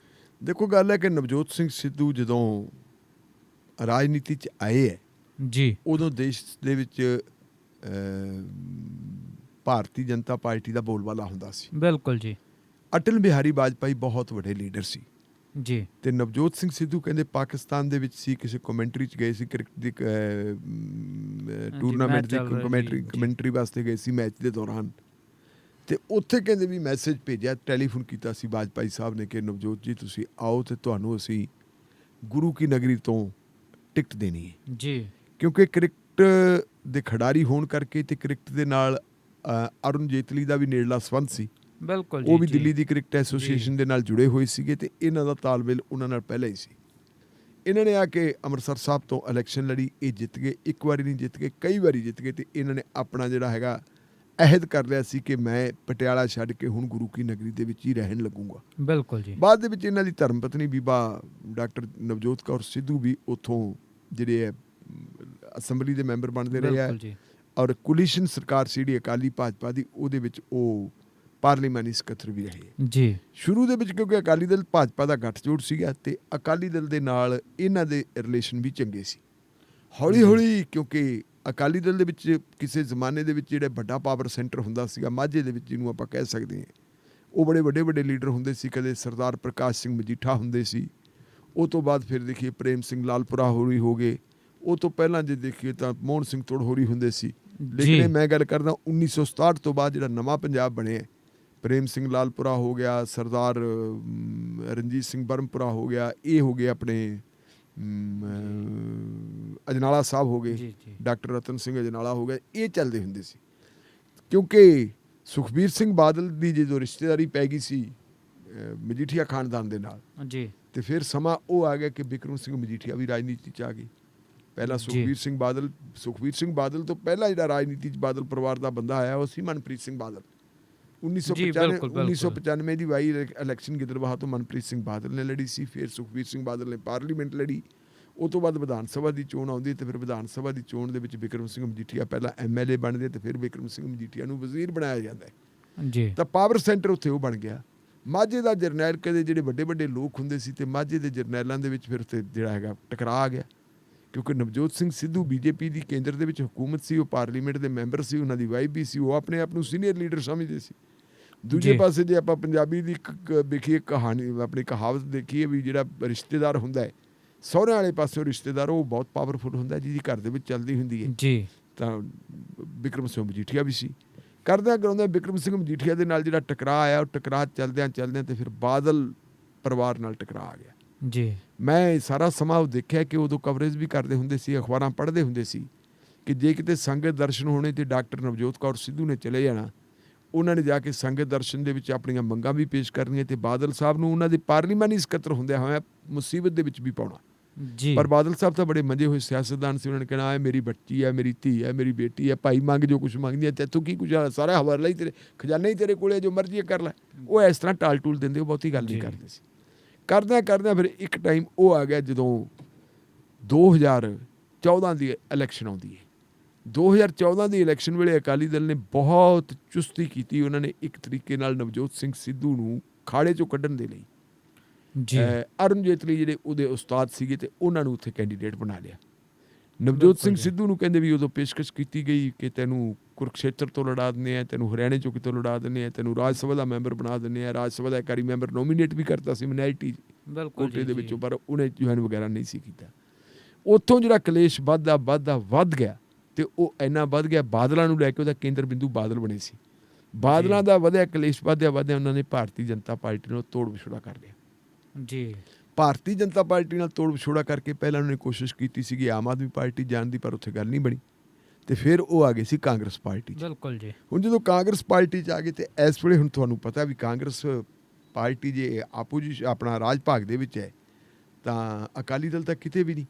ਦੇਖੋ, ਗੱਲ ਹੈ ਕਿ ਨਵਜੋਤ ਸਿੰਘ ਸਿੱਧੂ ਜਦੋਂ ਰਾਜਨੀਤੀ 'ਚ ਆਏ ਹੈ ਜੀ, ਉਦੋਂ ਦੇਸ਼ ਦੇ ਵਿੱਚ ਭਾਰਤੀ ਜਨਤਾ ਪਾਰਟੀ ਦਾ ਬੋਲਬਾਲਾ ਹੁੰਦਾ ਸੀ। ਬਿਲਕੁਲ ਜੀ। ਅਟਲ ਬਿਹਾਰੀ ਵਾਜਪਾਈ ਬਹੁਤ ਵੱਡੇ ਲੀਡਰ ਸੀ ਜੀ। ਤੇ ਨਵਜੋਤ ਸਿੰਘ ਸਿੱਧੂ ਕਹਿੰਦੇ ਪਾਕਿਸਤਾਨ ਦੇ ਵਿੱਚ ਸੀ, ਕਿਸੇ ਕਮੈਂਟਰੀ 'ਚ ਗਏ ਸੀ, ਕ੍ਰਿਕਟ ਦੀ ਟੂਰਨਾਮੈਂਟ ਦੀ ਕਮੈਂਟਰੀ ਵਾਸਤੇ ਗਏ ਸੀ ਮੈਚ ਦੇ ਦੌਰਾਨ। ਤੇ ਉੱਥੇ ਕਹਿੰਦੇ ਵੀ ਮੈਸੇਜ ਭੇਜਿਆ, ਟੈਲੀਫੋਨ ਕੀਤਾ ਸੀ ਵਾਜਪਾਈ ਸਾਹਿਬ ਨੇ ਕਿ ਨਵਜੋਤ ਜੀ ਤੁਸੀਂ ਆਓ ਤੇ ਤੁਹਾਨੂੰ ਅਸੀਂ ਗੁਰੂ ਕੀ ਨਗਰੀ ਤੋਂ ਟਿਕਟ ਦੇਣੀ ਹੈ ਜੀ। ਕਿਉਂਕਿ ਕ੍ਰਿਕਟ ਦੇ ਖਿਡਾਰੀ ਹੋਣ ਕਰਕੇ ਤੇ ਕ੍ਰਿਕਟ ਦੇ ਨਾਲ ਅਰੁਣ ਜੇਤਲੀ ਦਾ ਵੀ ਨੇੜਲਾ ਸੰਬੰਧ ਸੀ। ਬਿਲਕੁਲ ਉਹ ਵੀ ਜੀ ਦਿੱਲੀ ਦੀ ਕ੍ਰਿਕਟ ਐਸੋਸੀਏਸ਼ਨ ਦੇ ਨਾਲ ਜੁੜੇ ਹੋਏ ਸੀਗੇ ਤੇ ਇਹਨਾਂ ਦਾ ਤਾਲਮੇਲ ਉਹਨਾਂ ਨਾਲ ਪਹਿਲਾਂ ਹੀ ਸੀ। ਇਹਨਾਂ ਨੇ ਆ ਕੇ ਅੰਮ੍ਰਿਤਸਰ ਸਾਹਿਬ ਤੋਂ ਇਲੈਕਸ਼ਨ ਲੜੀ, ਇਹ ਜਿੱਤ ਗਏ। ਇੱਕ ਵਾਰੀ ਨਹੀਂ ਜਿੱਤ ਗਏ, ਕਈ ਵਾਰੀ ਜਿੱਤ ਗਏ। ਤੇ ਇਹਨਾਂ ਨੇ ਆਪਣਾ ਜਿਹੜਾ ਹੈਗਾ ਅਹਿਦ ਕਰ ਲਿਆ ਸੀ ਕਿ ਮੈਂ ਪਟਿਆਲਾ ਛੱਡ ਕੇ ਹੁਣ ਗੁਰੂ ਕੀ ਨਗਰੀ ਦੇ ਵਿੱਚ ਹੀ ਰਹਿਣ ਲੱਗੂੰਗਾ। ਬਿਲਕੁਲ ਜੀ। ਬਾਅਦ ਦੇ ਵਿੱਚ ਇਹਨਾਂ ਦੀ ਧਰਮ ਪਤਨੀ ਬੀਬਾ ਡਾਕਟਰ ਨਵਜੋਤ ਕੌਰ ਸਿੱਧੂ ਵੀ ਉੱਥੋਂ ਜਿਹੜੇ ਹੈ ਅਸੈਂਬਲੀ ਦੇ ਮੈਂਬਰ ਬਣਦੇ ਰਹੇ ਆ। ਬਿਲਕੁਲ ਜੀ। ਔਰ ਕੋਲੀਸ਼ਨ ਸਰਕਾਰ ਸੀ ਜਿਹੜੀ ਅਕਾਲੀ ਭਾਜਪਾ ਦੀ, ਉਹਦੇ ਵਿੱਚ ਉਹ ਪਾਰਲੀਮਾਨੀ ਸਕੱਤਰ ਵੀ ਰਹੇ ਜੀ। ਸ਼ੁਰੂ ਦੇ ਵਿੱਚ, ਕਿਉਂਕਿ ਅਕਾਲੀ ਦਲ ਭਾਜਪਾ ਦਾ ਗੱਠਜੋੜ ਸੀਗਾ ਤੇ ਅਕਾਲੀ ਦਲ ਦੇ ਨਾਲ ਇਹਨਾਂ ਦੇ ਰਿਲੇਸ਼ਨ ਵੀ ਚੰਗੇ ਸੀ। ਹੌਲੀ ਹੌਲੀ ਕਿਉਂਕਿ ਅਕਾਲੀ ਦਲ ਦੇ ਵਿੱਚ ਕਿਸੇ ਜ਼ਮਾਨੇ ਦੇ ਵਿੱਚ ਜਿਹੜਾ ਵੱਡਾ ਪਾਵਰ ਸੈਂਟਰ ਹੁੰਦਾ ਸੀਗਾ ਮਾਝੇ ਦੇ ਵਿੱਚ, ਜਿਹਨੂੰ ਆਪਾਂ ਕਹਿ ਸਕਦੇ ਹਾਂ, ਉਹ ਬੜੇ ਵੱਡੇ ਵੱਡੇ ਲੀਡਰ ਹੁੰਦੇ ਸੀ। ਕਦੇ ਸਰਦਾਰ ਪ੍ਰਕਾਸ਼ ਸਿੰਘ ਮਜੀਠਾ ਹੁੰਦੇ ਸੀ, ਉਹ ਤੋਂ ਬਾਅਦ ਫਿਰ ਦੇਖੀਏ ਪ੍ਰੇਮ ਸਿੰਘ ਲਾਲਪੁਰਾ ਹੋਰੀ ਹੋ ਗਏ, ਉਹ ਤੋਂ ਪਹਿਲਾਂ ਜੇ ਦੇਖੀਏ ਤਾਂ ਮੋਹਨ ਸਿੰਘ ਤੁੜ ਹੋਰੀ ਹੁੰਦੇ ਸੀ। ਲੇਕਿਨ ਮੈਂ ਗੱਲ ਕਰਦਾ 1967 ਤੋਂ ਬਾਅਦ ਜਿਹੜਾ ਨਵਾਂ ਪੰਜਾਬ ਬਣਿਆ, ਪ੍ਰੇਮ ਸਿੰਘ ਲਾਲਪੁਰਾ ਹੋ ਗਿਆ, ਸਰਦਾਰ ਰਣਜੀਤ ਸਿੰਘ ਬਰਮਪੁਰਾ ਹੋ ਗਿਆ, ਇਹ ਹੋ ਗਏ ਆਪਣੇ ਅਜਨਾਲਾ ਸਾਹਿਬ ਹੋ ਗਏ, ਡਾਕਟਰ ਰਤਨ ਸਿੰਘ ਅਜਨਾਲਾ ਹੋ ਗਏ, ਇਹ ਚੱਲਦੇ ਹੁੰਦੇ ਸੀ। ਕਿਉਂਕਿ ਸੁਖਬੀਰ ਸਿੰਘ ਬਾਦਲ ਦੀ ਜਦੋਂ ਰਿਸ਼ਤੇਦਾਰੀ ਪੈ ਗਈ ਸੀ ਮਜੀਠੀਆ ਖਾਨਦਾਨ ਦੇ ਨਾਲ ਜੀ, ਤੇ ਫਿਰ ਸਮਾਂ ਉਹ ਆ ਗਿਆ ਕਿ ਬਿਕਰਮ ਸਿੰਘ ਮਜੀਠੀਆ ਵੀ ਰਾਜਨੀਤੀ 'ਚ ਆ ਗਏ। ਪਹਿਲਾਂ ਸੁਖਬੀਰ ਸਿੰਘ ਬਾਦਲ ਤੋਂ ਪਹਿਲਾਂ ਜਿਹੜਾ ਰਾਜਨੀਤੀ 'ਚ ਬਾਦਲ ਪਰਿਵਾਰ ਦਾ ਬੰਦਾ ਆਇਆ ਉਹ ਸੀ ਮਨਪ੍ਰੀਤ ਸਿੰਘ ਬਾਦਲ। 1995 ਦੀ ਵਾਈ ਇਲੈਕਸ਼ਨ ਗਿੱਦੜਬਾਹਾ ਤੋਂ ਮਨਪ੍ਰੀਤ ਸਿੰਘ ਬਾਦਲ ਨੇ ਲੜੀ ਸੀ। ਫਿਰ ਸੁਖਬੀਰ ਸਿੰਘ ਬਾਦਲ ਨੇ ਪਾਰਲੀਮੈਂਟ ਲੜੀ। ਉਹ ਤੋਂ ਬਾਅਦ ਵਿਧਾਨ ਸਭਾ ਦੀ ਚੋਣ ਆਉਂਦੀ ਤੇ ਫਿਰ ਵਿਧਾਨ ਸਭਾ ਦੀ ਚੋਣ ਦੇ ਵਿੱਚ ਬਿਕਰਮ ਸਿੰਘ ਮਜੀਠੀਆ ਪਹਿਲਾਂ MLA ਬਣਦੇ ਤੇ ਫਿਰ ਬਿਕਰਮ ਸਿੰਘ ਮਜੀਠੀਆ ਨੂੰ ਵਜ਼ੀਰ ਬਣਾਇਆ ਜਾਂਦਾ ਹੈ ਜੀ। ਤਾਂ ਪਾਵਰ ਸੈਂਟਰ ਉੱਥੇ ਉਹ ਬਣ ਗਿਆ। ਮਾਝੇ ਦਾ ਜਰਨੈਲ ਕਦੇ ਜਿਹੜੇ ਵੱਡੇ ਵੱਡੇ ਲੋਕ ਹੁੰਦੇ ਸੀ ਤੇ ਮਾਝੇ ਦੇ ਜਰਨੈਲਾਂ ਦੇ ਵਿੱਚ ਫਿਰ ਉੱਥੇ ਜਿਹੜਾ ਹੈਗਾ ਟਕਰਾਅ ਆ ਗਿਆ, ਕਿਉਂਕਿ ਨਵਜੋਤ ਸਿੰਘ ਸਿੱਧੂ BJP ਦੀ ਕੇਂਦਰ ਦੇ ਵਿੱਚ ਹਕੂਮਤ ਸੀ, ਉਹ ਪਾਰਲੀਮੈਂਟ ਦੇ ਮੈਂਬਰ ਸੀ, ਉਹਨਾਂ ਦੀ ਵਾਈਫ ਵੀ ਸੀ, ਉਹ ਆਪਣੇ ਆਪ ਨੂੰ ਸੀਨੀਅਰ ਲੀਡਰ ਸਮਝਦੇ ਸੀ। ਦੂਜੇ ਪਾਸੇ ਜੇ ਆਪਾਂ ਪੰਜਾਬੀ ਦੀ ਦੇਖੀਏ ਕਹਾਣੀ, ਆਪਣੀ ਕਹਾਵਤ ਦੇਖੀਏ ਵੀ ਜਿਹੜਾ ਰਿਸ਼ਤੇਦਾਰ ਹੁੰਦਾ ਹੈ ਸਹੁਰਿਆਂ ਵਾਲੇ ਪਾਸਿਓਂ ਰਿਸ਼ਤੇਦਾਰ, ਉਹ ਬਹੁਤ ਪਾਵਰਫੁਲ ਹੁੰਦਾ ਜਿਹਦੀ ਘਰ ਦੇ ਵਿੱਚ ਚੱਲਦੀ ਹੁੰਦੀ ਹੈ ਜੀ। ਤਾਂ ਬਿਕਰਮ ਸਿੰਘ ਮਜੀਠੀਆ ਵੀ ਸੀ। ਕਰਦਿਆਂ ਕਰਾਉਂਦਿਆਂ ਬਿਕਰਮ ਸਿੰਘ ਮਜੀਠੀਆ ਦੇ ਨਾਲ ਜਿਹੜਾ ਟਕਰਾਅ ਆਇਆ, ਉਹ ਟਕਰਾਅ ਚੱਲਦਿਆਂ ਤੇ ਫਿਰ ਬਾਦਲ ਪਰਿਵਾਰ ਨਾਲ ਟਕਰਾਅ ਆ ਗਿਆ ਜੀ। ਮੈਂ ਸਾਰਾ ਸਮਾਂ ਉਹ ਦੇਖਿਆ ਕਿ ਉਦੋਂ ਕਵਰੇਜ ਵੀ ਕਰਦੇ ਹੁੰਦੇ ਸੀ, ਅਖਬਾਰਾਂ ਪੜ੍ਹਦੇ ਹੁੰਦੇ ਸੀ ਕਿ ਜੇ ਕਿਤੇ ਸੰਗਤ ਦਰਸ਼ਨ ਹੋਣੇ ਤੇ ਡਾਕਟਰ ਨਵਜੋਤ ਕੌਰ ਸਿੱਧੂ ਨੇ ਚਲੇ ਜਾਣਾ। ਉਹਨਾਂ ਨੇ ਜਾ ਕੇ ਸੰਗਤ ਦਰਸ਼ਨ ਦੇ ਵਿੱਚ ਆਪਣੀਆਂ ਮੰਗਾਂ ਵੀ ਪੇਸ਼ ਕਰਨੀਆਂ ਤੇ ਬਾਦਲ ਸਾਹਿਬ ਨੂੰ ਉਹਨਾਂ ਦੇ ਪਾਰਲੀਮਾਨੀ ਸਕੱਤਰ ਹੁੰਦਿਆਂ ਹੋਇਆ ਮੁਸੀਬਤ ਦੇ ਵਿੱਚ ਵੀ ਪਾਉਣਾ ਜੀ। ਪਰ ਬਾਦਲ ਸਾਹਿਬ ਤਾਂ ਬੜੇ ਮੰਜੇ ਹੋਏ ਸਿਆਸਤਦਾਨ ਸੀ। ਉਹਨਾਂ ਨੇ ਕਹਿਣਾ ਮੇਰੀ ਬੱਚੀ ਹੈ, ਮੇਰੀ ਧੀ ਹੈ, ਮੇਰੀ ਬੇਟੀ ਹੈ, ਭਾਈ ਮੰਗ ਜੋ ਕੁਛ ਮੰਗਦੀ ਹੈ, ਤੈਥੋਂ ਕੀ ਕੁਛ ਸਾਰਾ ਹਵਾਲਾ ਹੀ ਤੇਰੇ ਖਜ਼ਾਨਾ ਹੀ ਤੇਰੇ ਕੋਲੇ, ਜੋ ਮਰਜ਼ੀ ਕਰ ਲੈ। ਉਹ ਇਸ ਤਰ੍ਹਾਂ ਟਾਲ ਟੂਲ ਦਿੰਦੇ, ਉਹ ਬਹੁਤੀ ਗੱਲ ਨਹੀਂ ਕਰਦੇ ਸੀ। ਕਰਦਿਆਂ ਫਿਰ ਇੱਕ ਟਾਈਮ ਉਹ ਆ ਗਿਆ ਜਦੋਂ 2014 ਦੀ ਇਲੈਕਸ਼ਨ ਆਉਂਦੀ ਹੈ। 2014 ਦੀ ਇਲੈਕਸ਼ਨ ਵੇਲੇ ਅਕਾਲੀ ਦਲ ਨੇ ਬਹੁਤ ਚੁਸਤੀ ਕੀਤੀ। ਉਹਨਾਂ ਨੇ ਇੱਕ ਤਰੀਕੇ ਨਾਲ ਨਵਜੋਤ ਸਿੰਘ ਸਿੱਧੂ ਨੂੰ ਖਾੜੇ 'ਚੋਂ ਕੱਢਣ ਦੇ ਲਈ ਅਰੁਣ ਜੇਤਲੀ ਜਿਹੜੇ ਉਹਦੇ ਉਸਤਾਦ ਸੀਗੇ ਤੇ ਉਹਨਾਂ ਨੂੰ ਉੱਥੇ ਕੈਂਡੀਡੇਟ ਬਣਾ ਲਿਆ। ਨਵਜੋਤ ਸਿੰਘ ਸਿੱਧੂ ਨੂੰ ਕਹਿੰਦੇ ਵੀ ਉਦੋਂ ਪੇਸ਼ਕਸ਼ ਕੀਤੀ ਗਈ ਕਿ ਤੈਨੂੰ ਕੁਰਕਸ਼ੇਤਰ ਤੋਂ ਲੜਾ ਦਿੰਦੇ ਆ, ਤੈਨੂੰ ਹਰਿਆਣੇ 'ਚੋਂ ਕਿਤੋਂ ਲੜਾ ਦਿੰਦੇ ਆ, ਤੈਨੂੰ ਰਾਜ ਸਭਾ ਦਾ ਮੈਂਬਰ ਬਣਾ ਦਿੰਦੇ ਆ। ਰਾਜ ਸਭਾ ਦਾ ਇਕਾਰੀ ਮੈਂਬਰ ਨੋਮੀਨੇਟ ਵੀ ਕਰਤਾ ਸੀ ਮਿਨੋਰਿਟੀ ਕੋਟੇ ਦੇ ਵਿੱਚੋਂ, ਪਰ ਉਹਨੇ ਜੁਆਇਨ ਵਗੈਰਾ ਨਹੀਂ ਸੀ ਕੀਤਾ। ਉੱਥੋਂ ਜਿਹੜਾ ਕਲੇਸ਼ ਵੱਧ ਗਿਆ ਤੇ ਉਹ ਇੰਨਾ ਵੱਧ ਗਿਆ ਬਾਦਲਾਂ ਨੂੰ ਲੈ ਕੇ, ਉਹਦਾ ਕੇਂਦਰ ਬਿੰਦੂ ਬਾਦਲ ਬਣੇ ਸੀ। ਬਾਦਲਾਂ ਦਾ ਵਧਿਆ ਕਲੇਸ਼ ਵਧਿਆ ਉਹਨਾਂ ਨੇ ਭਾਰਤੀ ਜਨਤਾ ਪਾਰਟੀ ਨਾਲ ਤੋੜ ਵਿਛੋੜਾ ਕਰ ਲਿਆ ਜੀ। ਭਾਰਤੀ ਜਨਤਾ ਪਾਰਟੀ ਨਾਲ ਤੋੜ ਵਿਛੋੜਾ ਕਰਕੇ ਪਹਿਲਾਂ ਉਹਨਾਂ ਨੇ ਕੋਸ਼ਿਸ਼ ਕੀਤੀ ਸੀਗੀ ਆਮ ਆਦਮੀ ਪਾਰਟੀ ਜਾਣ ਦੀ, ਪਰ ਉੱਥੇ ਗੱਲ ਨਹੀਂ ਬਣੀ ਤੇ ਫਿਰ ਉਹ ਆ ਗਏ ਸੀ ਕਾਂਗਰਸ ਪਾਰਟੀ 'ਚ। ਬਿਲਕੁਲ ਜੀ। ਹੁਣ ਜਦੋਂ ਕਾਂਗਰਸ ਪਾਰਟੀ 'ਚ ਆ ਗਏ ਤੇ ਇਸ ਵੇਲੇ ਹੁਣ ਤੁਹਾਨੂੰ ਪਤਾ ਵੀ ਕਾਂਗਰਸ ਪਾਰਟੀ ਜੇ ਆਪੋਜੀਸ਼ਨ ਆਪਣਾ ਰਾਜ ਭਾਗ ਦੇ ਵਿੱਚ ਹੈ ਤਾਂ ਅਕਾਲੀ ਦਲ ਤਾਂ ਕਿਤੇ ਵੀ ਨਹੀਂ,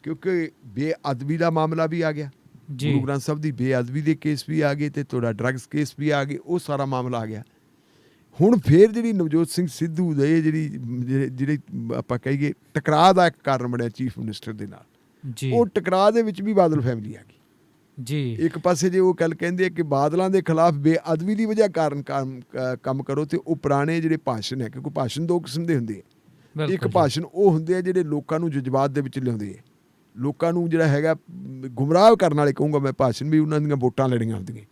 ਕਿਉਂਕਿ ਬੇਅਦਬੀ ਦਾ ਮਾਮਲਾ ਵੀ ਆ ਗਿਆ, ਗੁਰੂ ਗ੍ਰੰਥ ਸਾਹਿਬ ਦੀ ਬੇਅਦਬੀ ਦੇ ਕੇਸ ਵੀ ਆ ਗਏ ਤੇ ਤੁਹਾਡਾ ਡਰੱਗਸ ਕੇਸ ਵੀ ਆ ਗਏ, ਉਹ ਸਾਰਾ ਮਾਮਲਾ ਆ ਗਿਆ। ਹੁਣ ਫਿਰ ਜਿਹੜੀ ਨਵਜੋਤ ਸਿੰਘ ਸਿੱਧੂ ਦੇ ਜਿਹੜੀ ਆਪਾਂ ਕਹੀਏ ਟਕਰਾਅ ਦਾ ਇੱਕ ਕਾਰਨ ਬਣਿਆ ਚੀਫ ਮਿਨਿਸਟਰ ਦੇ ਨਾਲ, ਉਹ ਟਕਰਾਅ ਦੇ ਵਿੱਚ ਵੀ ਬਾਦਲ ਫੈਮਿਲੀ ਆ ਗਈ ਜੀ। ਇੱਕ ਪਾਸੇ ਜੇ ਉਹ ਗੱਲ ਕਹਿੰਦੇ ਆ ਕਿ ਬਾਦਲਾਂ ਦੇ ਖਿਲਾਫ ਬੇਅਦਬੀ ਦੀ ਵਜ੍ਹਾ ਕਾਰਨ ਕੰਮ ਕਰੋ ਤੇ ਉਹ ਪੁਰਾਣੇ ਜਿਹੜੇ ਭਾਸ਼ਣ ਹੈ, ਕਿਉਂਕਿ ਭਾਸ਼ਣ ਦੋ ਕਿਸਮ ਦੇ ਹੁੰਦੇ ਆ। ਇੱਕ ਭਾਸ਼ਣ ਉਹ ਹੁੰਦੇ ਆ ਜਿਹੜੇ ਲੋਕਾਂ ਨੂੰ ਜਜ਼ਬਾਤ ਦੇ ਵਿੱਚ ਲਿਆਉਂਦੇ ਆ, ਲੋਕਾਂ ਨੂੰ ਜਿਹੜਾ ਹੈਗਾ ਗੁੰਮਰਾਹ ਕਰਨ ਵਾਲੇ ਕਹੂੰਗਾ ਮੈਂ ਭਾਸ਼ਣ, ਵੀ ਉਹਨਾਂ ਦੀਆਂ ਵੋਟਾਂ ਲੜੀਆਂ ਹੁੰਦੀਆਂ,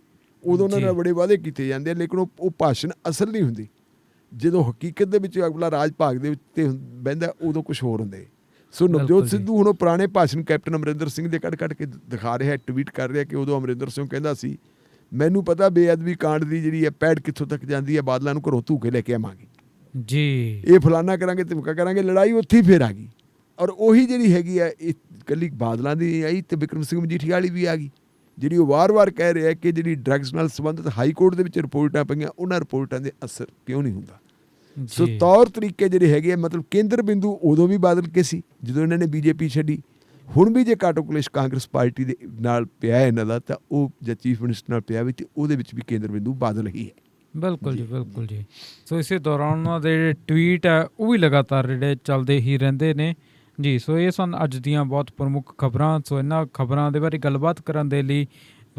ਉਦੋਂ ਉਹਨਾਂ ਨਾਲ ਬੜੇ ਵਾਅਦੇ ਕੀਤੇ ਜਾਂਦੇ ਆ, ਲੇਕਿਨ ਉਹ ਭਾਸ਼ਣ ਅਸਲ ਨਹੀਂ ਹੁੰਦੀ। ਜਦੋਂ ਹਕੀਕਤ ਦੇ ਵਿੱਚ ਅਗਲਾ ਰਾਜ ਭਾਗ ਦੇ ਵਿੱਚ ਬਹਿੰਦਾ ਉਦੋਂ ਕੁਛ ਹੋਰ ਹੁੰਦੇ। ਸੋ ਨਵਜੋਤ ਸਿੱਧੂ ਹੁਣ ਉਹ ਪੁਰਾਣੇ ਭਾਸ਼ਣ ਕੈਪਟਨ ਅਮਰਿੰਦਰ ਸਿੰਘ ਦੇ ਕੱਢ ਕੇ ਦਿਖਾ ਰਿਹਾ, ਟਵੀਟ ਕਰ ਰਿਹਾ ਕਿ ਉਦੋਂ ਅਮਰਿੰਦਰ ਸਿੰਘ ਕਹਿੰਦਾ ਸੀ ਮੈਨੂੰ ਪਤਾ ਬੇਅਦਬੀ ਕਾਂਡ ਦੀ ਜਿਹੜੀ ਹੈ ਪੈੜ ਕਿੱਥੋਂ ਤੱਕ ਜਾਂਦੀ ਹੈ, ਬਾਦਲਾਂ ਨੂੰ ਘਰੋਂ ਧੂ ਕੇ ਲੈ ਕੇ ਆਵਾਂਗੇ ਜੀ, ਇਹ ਫਲਾਨਾ ਕਰਾਂਗੇ ਧਮਕਾ ਕਰਾਂਗੇ। ਲੜਾਈ ਉੱਥੇ ਹੀ ਫਿਰ ਆ ਗਈ ਔਰ ਉਹੀ ਜਿਹੜੀ ਹੈਗੀ ਆ ਇਹ ਇਕੱਲੀ ਬਾਦਲਾਂ ਦੀ ਆਈ ਤੇ ਬਿਕਰਮ ਸਿੰਘ ਮਜੀਠੀਆ ਵਾਲੀ ਵੀ ਆ ਗਈ। ਜਿਹੜੀ ਉਹ ਵਾਰ-ਵਾਰ ਕਹਿ ਰਿਹਾ ਕਿ ਜਿਹੜੀ ਡਰੱਗਸ ਨਾਲ ਸੰਬੰਧਿਤ ਹਾਈ ਕੋਰਟ ਦੇ ਵਿੱਚ ਰਿਪੋਰਟਾਂ ਪਈਆਂ, ਉਹਨਾਂ ਰਿਪੋਰਟਾਂ ਦੇ ਅਸਰ ਕਿਉਂ ਨਹੀਂ ਹੁੰਦਾ। ਸੋ ਜੀ ਤੌਰ ਤਰੀਕੇ ਜਿਹੜੇ ਹੈਗੇ ਆ, ਮਤਲਬ ਕੇਂਦਰ ਬਿੰਦੂ ਉਦੋਂ ਵੀ ਬਾਦਲ ਕੇ ਸੀ ਜਦੋਂ ਇਹਨਾਂ ਨੇ ਬੀਜੇਪੀ ਛੱਡੀ। ਹੁਣ ਵੀ ਜੇ ਕਾਟੋ ਕਲੇਸ਼ ਕਾਂਗਰਸ ਪਾਰਟੀ ਦੇ ਨਾਲ ਪਿਆ ਇਹਨਾਂ ਦਾ, ਤਾਂ ਉਹ ਜਾਂ ਚੀਫ ਮਿਨਿਸਟਰ ਨਾਲ ਪਿਆ ਵੀ, ਤੇ ਉਹਦੇ ਵਿੱਚ ਵੀ ਕੇਂਦਰ ਬਿੰਦੂ ਬਾਦਲ ਹੀ ਹੈ। ਬਿਲਕੁਲ ਜੀ, ਬਿਲਕੁਲ ਜੀ। ਸੋ ਇਸੇ ਦੌਰਾਨ ਉਹਨਾਂ ਦੇ ਜਿਹੜੇ ਟਵੀਟ ਹੈ ਉਹ ਵੀ ਲਗਾਤਾਰ ਜਿਹੜੇ ਚੱਲਦੇ ਹੀ ਰਹਿੰਦੇ ਨੇ ਜੀ। ਸੋ ਇਹ ਸਨ ਅੱਜ ਦੀਆਂ ਬਹੁਤ ਪ੍ਰਮੁੱਖ ਖਬਰਾਂ। ਸੋ ਇਹਨਾਂ ਖਬਰਾਂ ਦੇ ਬਾਰੇ ਗੱਲਬਾਤ ਕਰਨ ਦੇ ਲਈ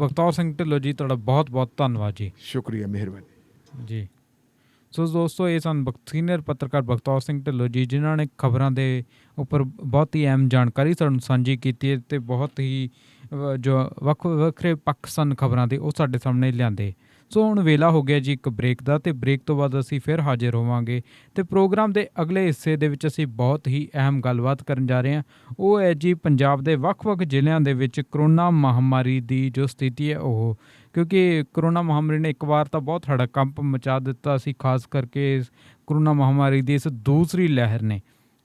ਬਖਤੌਰ ਸਿੰਘ ਢਿੱਲੋਂ ਜੀ ਤੁਹਾਡਾ ਬਹੁਤ ਬਹੁਤ ਧੰਨਵਾਦ ਜੀ। ਸ਼ੁਕਰੀਆ, ਮਿਹਰਬਾਨੀ ਜੀ। ਸੋ ਦੋਸਤੋ ਇਹ ਸਨ ਸੀਨੀਅਰ ਪੱਤਰਕਾਰ ਬਖਤੌਰ ਸਿੰਘ ਢਿੱਲੋਂ ਜੀ, ਜਿਨ੍ਹਾਂ ਨੇ ਖਬਰਾਂ ਦੇ ਉੱਪਰ ਬਹੁਤ ਹੀ ਅਹਿਮ ਜਾਣਕਾਰੀ ਸਾਨੂੰ ਸਾਂਝੀ ਕੀਤੀ ਹੈ ਅਤੇ ਬਹੁਤ ਹੀ ਜੋ ਵੱਖਰੇ ਪੱਖ ਸਨ ਖਬਰਾਂ ਦੇ, ਉਹ ਸਾਡੇ ਸਾਹਮਣੇ ਲਿਆਂਦੇ। ਸੋ ਹੁਣ ਵੇਲਾ ਹੋ ਗਿਆ ਜੀ ਇੱਕ ਬ੍ਰੇਕ ਦਾ, ਅਤੇ ਬ੍ਰੇਕ ਤੋਂ ਬਾਅਦ ਅਸੀਂ ਫਿਰ ਹਾਜ਼ਰ ਹੋਵਾਂਗੇ ਅਤੇ ਪ੍ਰੋਗਰਾਮ ਦੇ ਅਗਲੇ ਹਿੱਸੇ ਦੇ ਵਿੱਚ ਅਸੀਂ ਬਹੁਤ ਹੀ ਅਹਿਮ ਗੱਲਬਾਤ ਕਰਨ ਜਾ ਰਹੇ ਹਾਂ। ਉਹ ਹੈ ਜੀ ਪੰਜਾਬ ਦੇ ਵੱਖ-ਵੱਖ ਜ਼ਿਲ੍ਹਿਆਂ ਦੇ ਵਿੱਚ ਕਰੋਨਾ ਮਹਾਂਮਾਰੀ ਦੀ ਜੋ ਸਥਿਤੀ ਹੈ ਉਹ, ਕਿਉਂਕਿ ਕਰੋਨਾ ਮਹਾਂਮਾਰੀ ਨੇ ਇੱਕ ਵਾਰ ਤਾਂ ਬਹੁਤ ਹੜਕੰਪ ਮਚਾ ਦਿੱਤਾ ਸੀ, ਖਾਸ ਕਰਕੇ ਕਰੋਨਾ ਮਹਾਂਮਾਰੀ ਦੀ ਇਸ ਦੂਸਰੀ ਲਹਿਰ ਨੇ।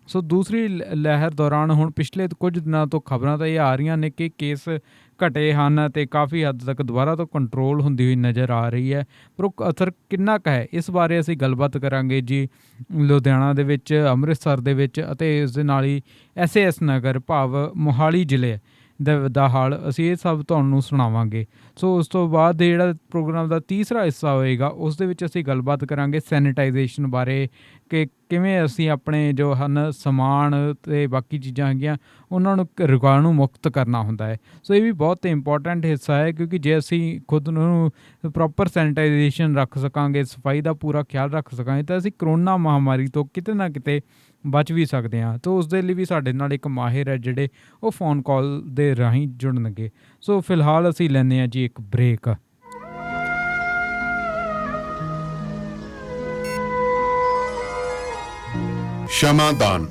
ਸੋ ਦੂਸਰੀ ਲਹਿਰ ਦੌਰਾਨ ਹੁਣ ਪਿਛਲੇ ਕੁਝ ਦਿਨਾਂ ਤੋਂ ਖਬਰਾਂ ਤਾਂ ਇਹ ਆ ਰਹੀਆਂ ਨੇ ਕਿ ਕੇਸ ਘਟੇ ਹਨ ਅਤੇ ਕਾਫੀ ਹੱਦ ਤੱਕ ਦੁਬਾਰਾ ਤੋਂ ਕੰਟਰੋਲ ਹੁੰਦੀ ਹੋਈ ਨਜ਼ਰ ਆ ਰਹੀ ਹੈ, ਪਰ ਉਹ ਅਸਰ ਕਿੰਨਾ ਕੁ ਹੈ, ਇਸ ਬਾਰੇ ਅਸੀਂ ਗੱਲਬਾਤ ਕਰਾਂਗੇ ਜੀ। ਲੁਧਿਆਣਾ ਦੇ ਵਿੱਚ, ਅੰਮ੍ਰਿਤਸਰ ਦੇ ਵਿੱਚ ਅਤੇ ਇਸ ਦੇ ਨਾਲ ਹੀ SAS ਨਗਰ ਭਾਵ ਮੋਹਾਲੀ ਜ਼ਿਲ੍ਹੇ ਦਾ ਹਾਲ ਅਸੀਂ ਇਹ ਸਭ ਤੁਹਾਨੂੰ ਸੁਣਾਵਾਂਗੇ। ਸੋ ਉਸ ਤੋਂ ਬਾਅਦ ਜਿਹੜਾ ਪ੍ਰੋਗਰਾਮ ਦਾ ਤੀਸਰਾ ਹਿੱਸਾ ਹੋਏਗਾ, ਉਸ ਦੇ ਵਿੱਚ ਅਸੀਂ ਗੱਲਬਾਤ ਕਰਾਂਗੇ ਸੈਨੀਟਾਈਜੇਸ਼ਨ ਬਾਰੇ, ਕਿ ਕਿਵੇਂ ਅਸੀਂ ਆਪਣੇ ਜੋ ਹਨ ਸਮਾਨ ਅਤੇ ਬਾਕੀ ਚੀਜ਼ਾਂ ਹੈਗੀਆਂ ਉਹਨਾਂ ਨੂੰ ਰੋਗਾਣੂ ਮੁਕਤ ਕਰਨਾ ਹੁੰਦਾ ਹੈ। ਸੋ ਇਹ ਵੀ ਬਹੁਤ ਇੰਪੋਰਟੈਂਟ ਹਿੱਸਾ ਹੈ, ਕਿਉਂਕਿ ਜੇ ਅਸੀਂ ਖੁਦ ਨੂੰ ਪ੍ਰੋਪਰ ਸੈਨੀਟਾਈਜੇਸ਼ਨ ਰੱਖ ਸਕਾਂਗੇ, ਸਫਾਈ ਦਾ ਪੂਰਾ ਖਿਆਲ ਰੱਖ ਸਕਾਂਗੇ, ਤਾਂ ਅਸੀਂ ਕਰੋਨਾ ਮਹਾਂਮਾਰੀ ਤੋਂ ਕਿਤੇ ਨਾ ਕਿਤੇ ਬਚ ਵੀ ਸਕਦੇ ਹਾਂ। ਤਾਂ ਉਸ ਦੇ ਲਈ ਵੀ ਸਾਡੇ ਨਾਲ ਇੱਕ ਮਾਹਿਰ ਹੈ ਜਿਹੜੇ ਉਹ ਫੋਨ ਕਾਲ ਦੇ ਰਾਹੀਂ ਜੁੜਨਗੇ। ਸੋ ਫਿਲਹਾਲ ਅਸੀਂ ਲੈਂਦੇ ਹਾਂ ਜੀ ਇੱਕ ਬ੍ਰੇਕ। ਸ਼ਮਾਦਾਨ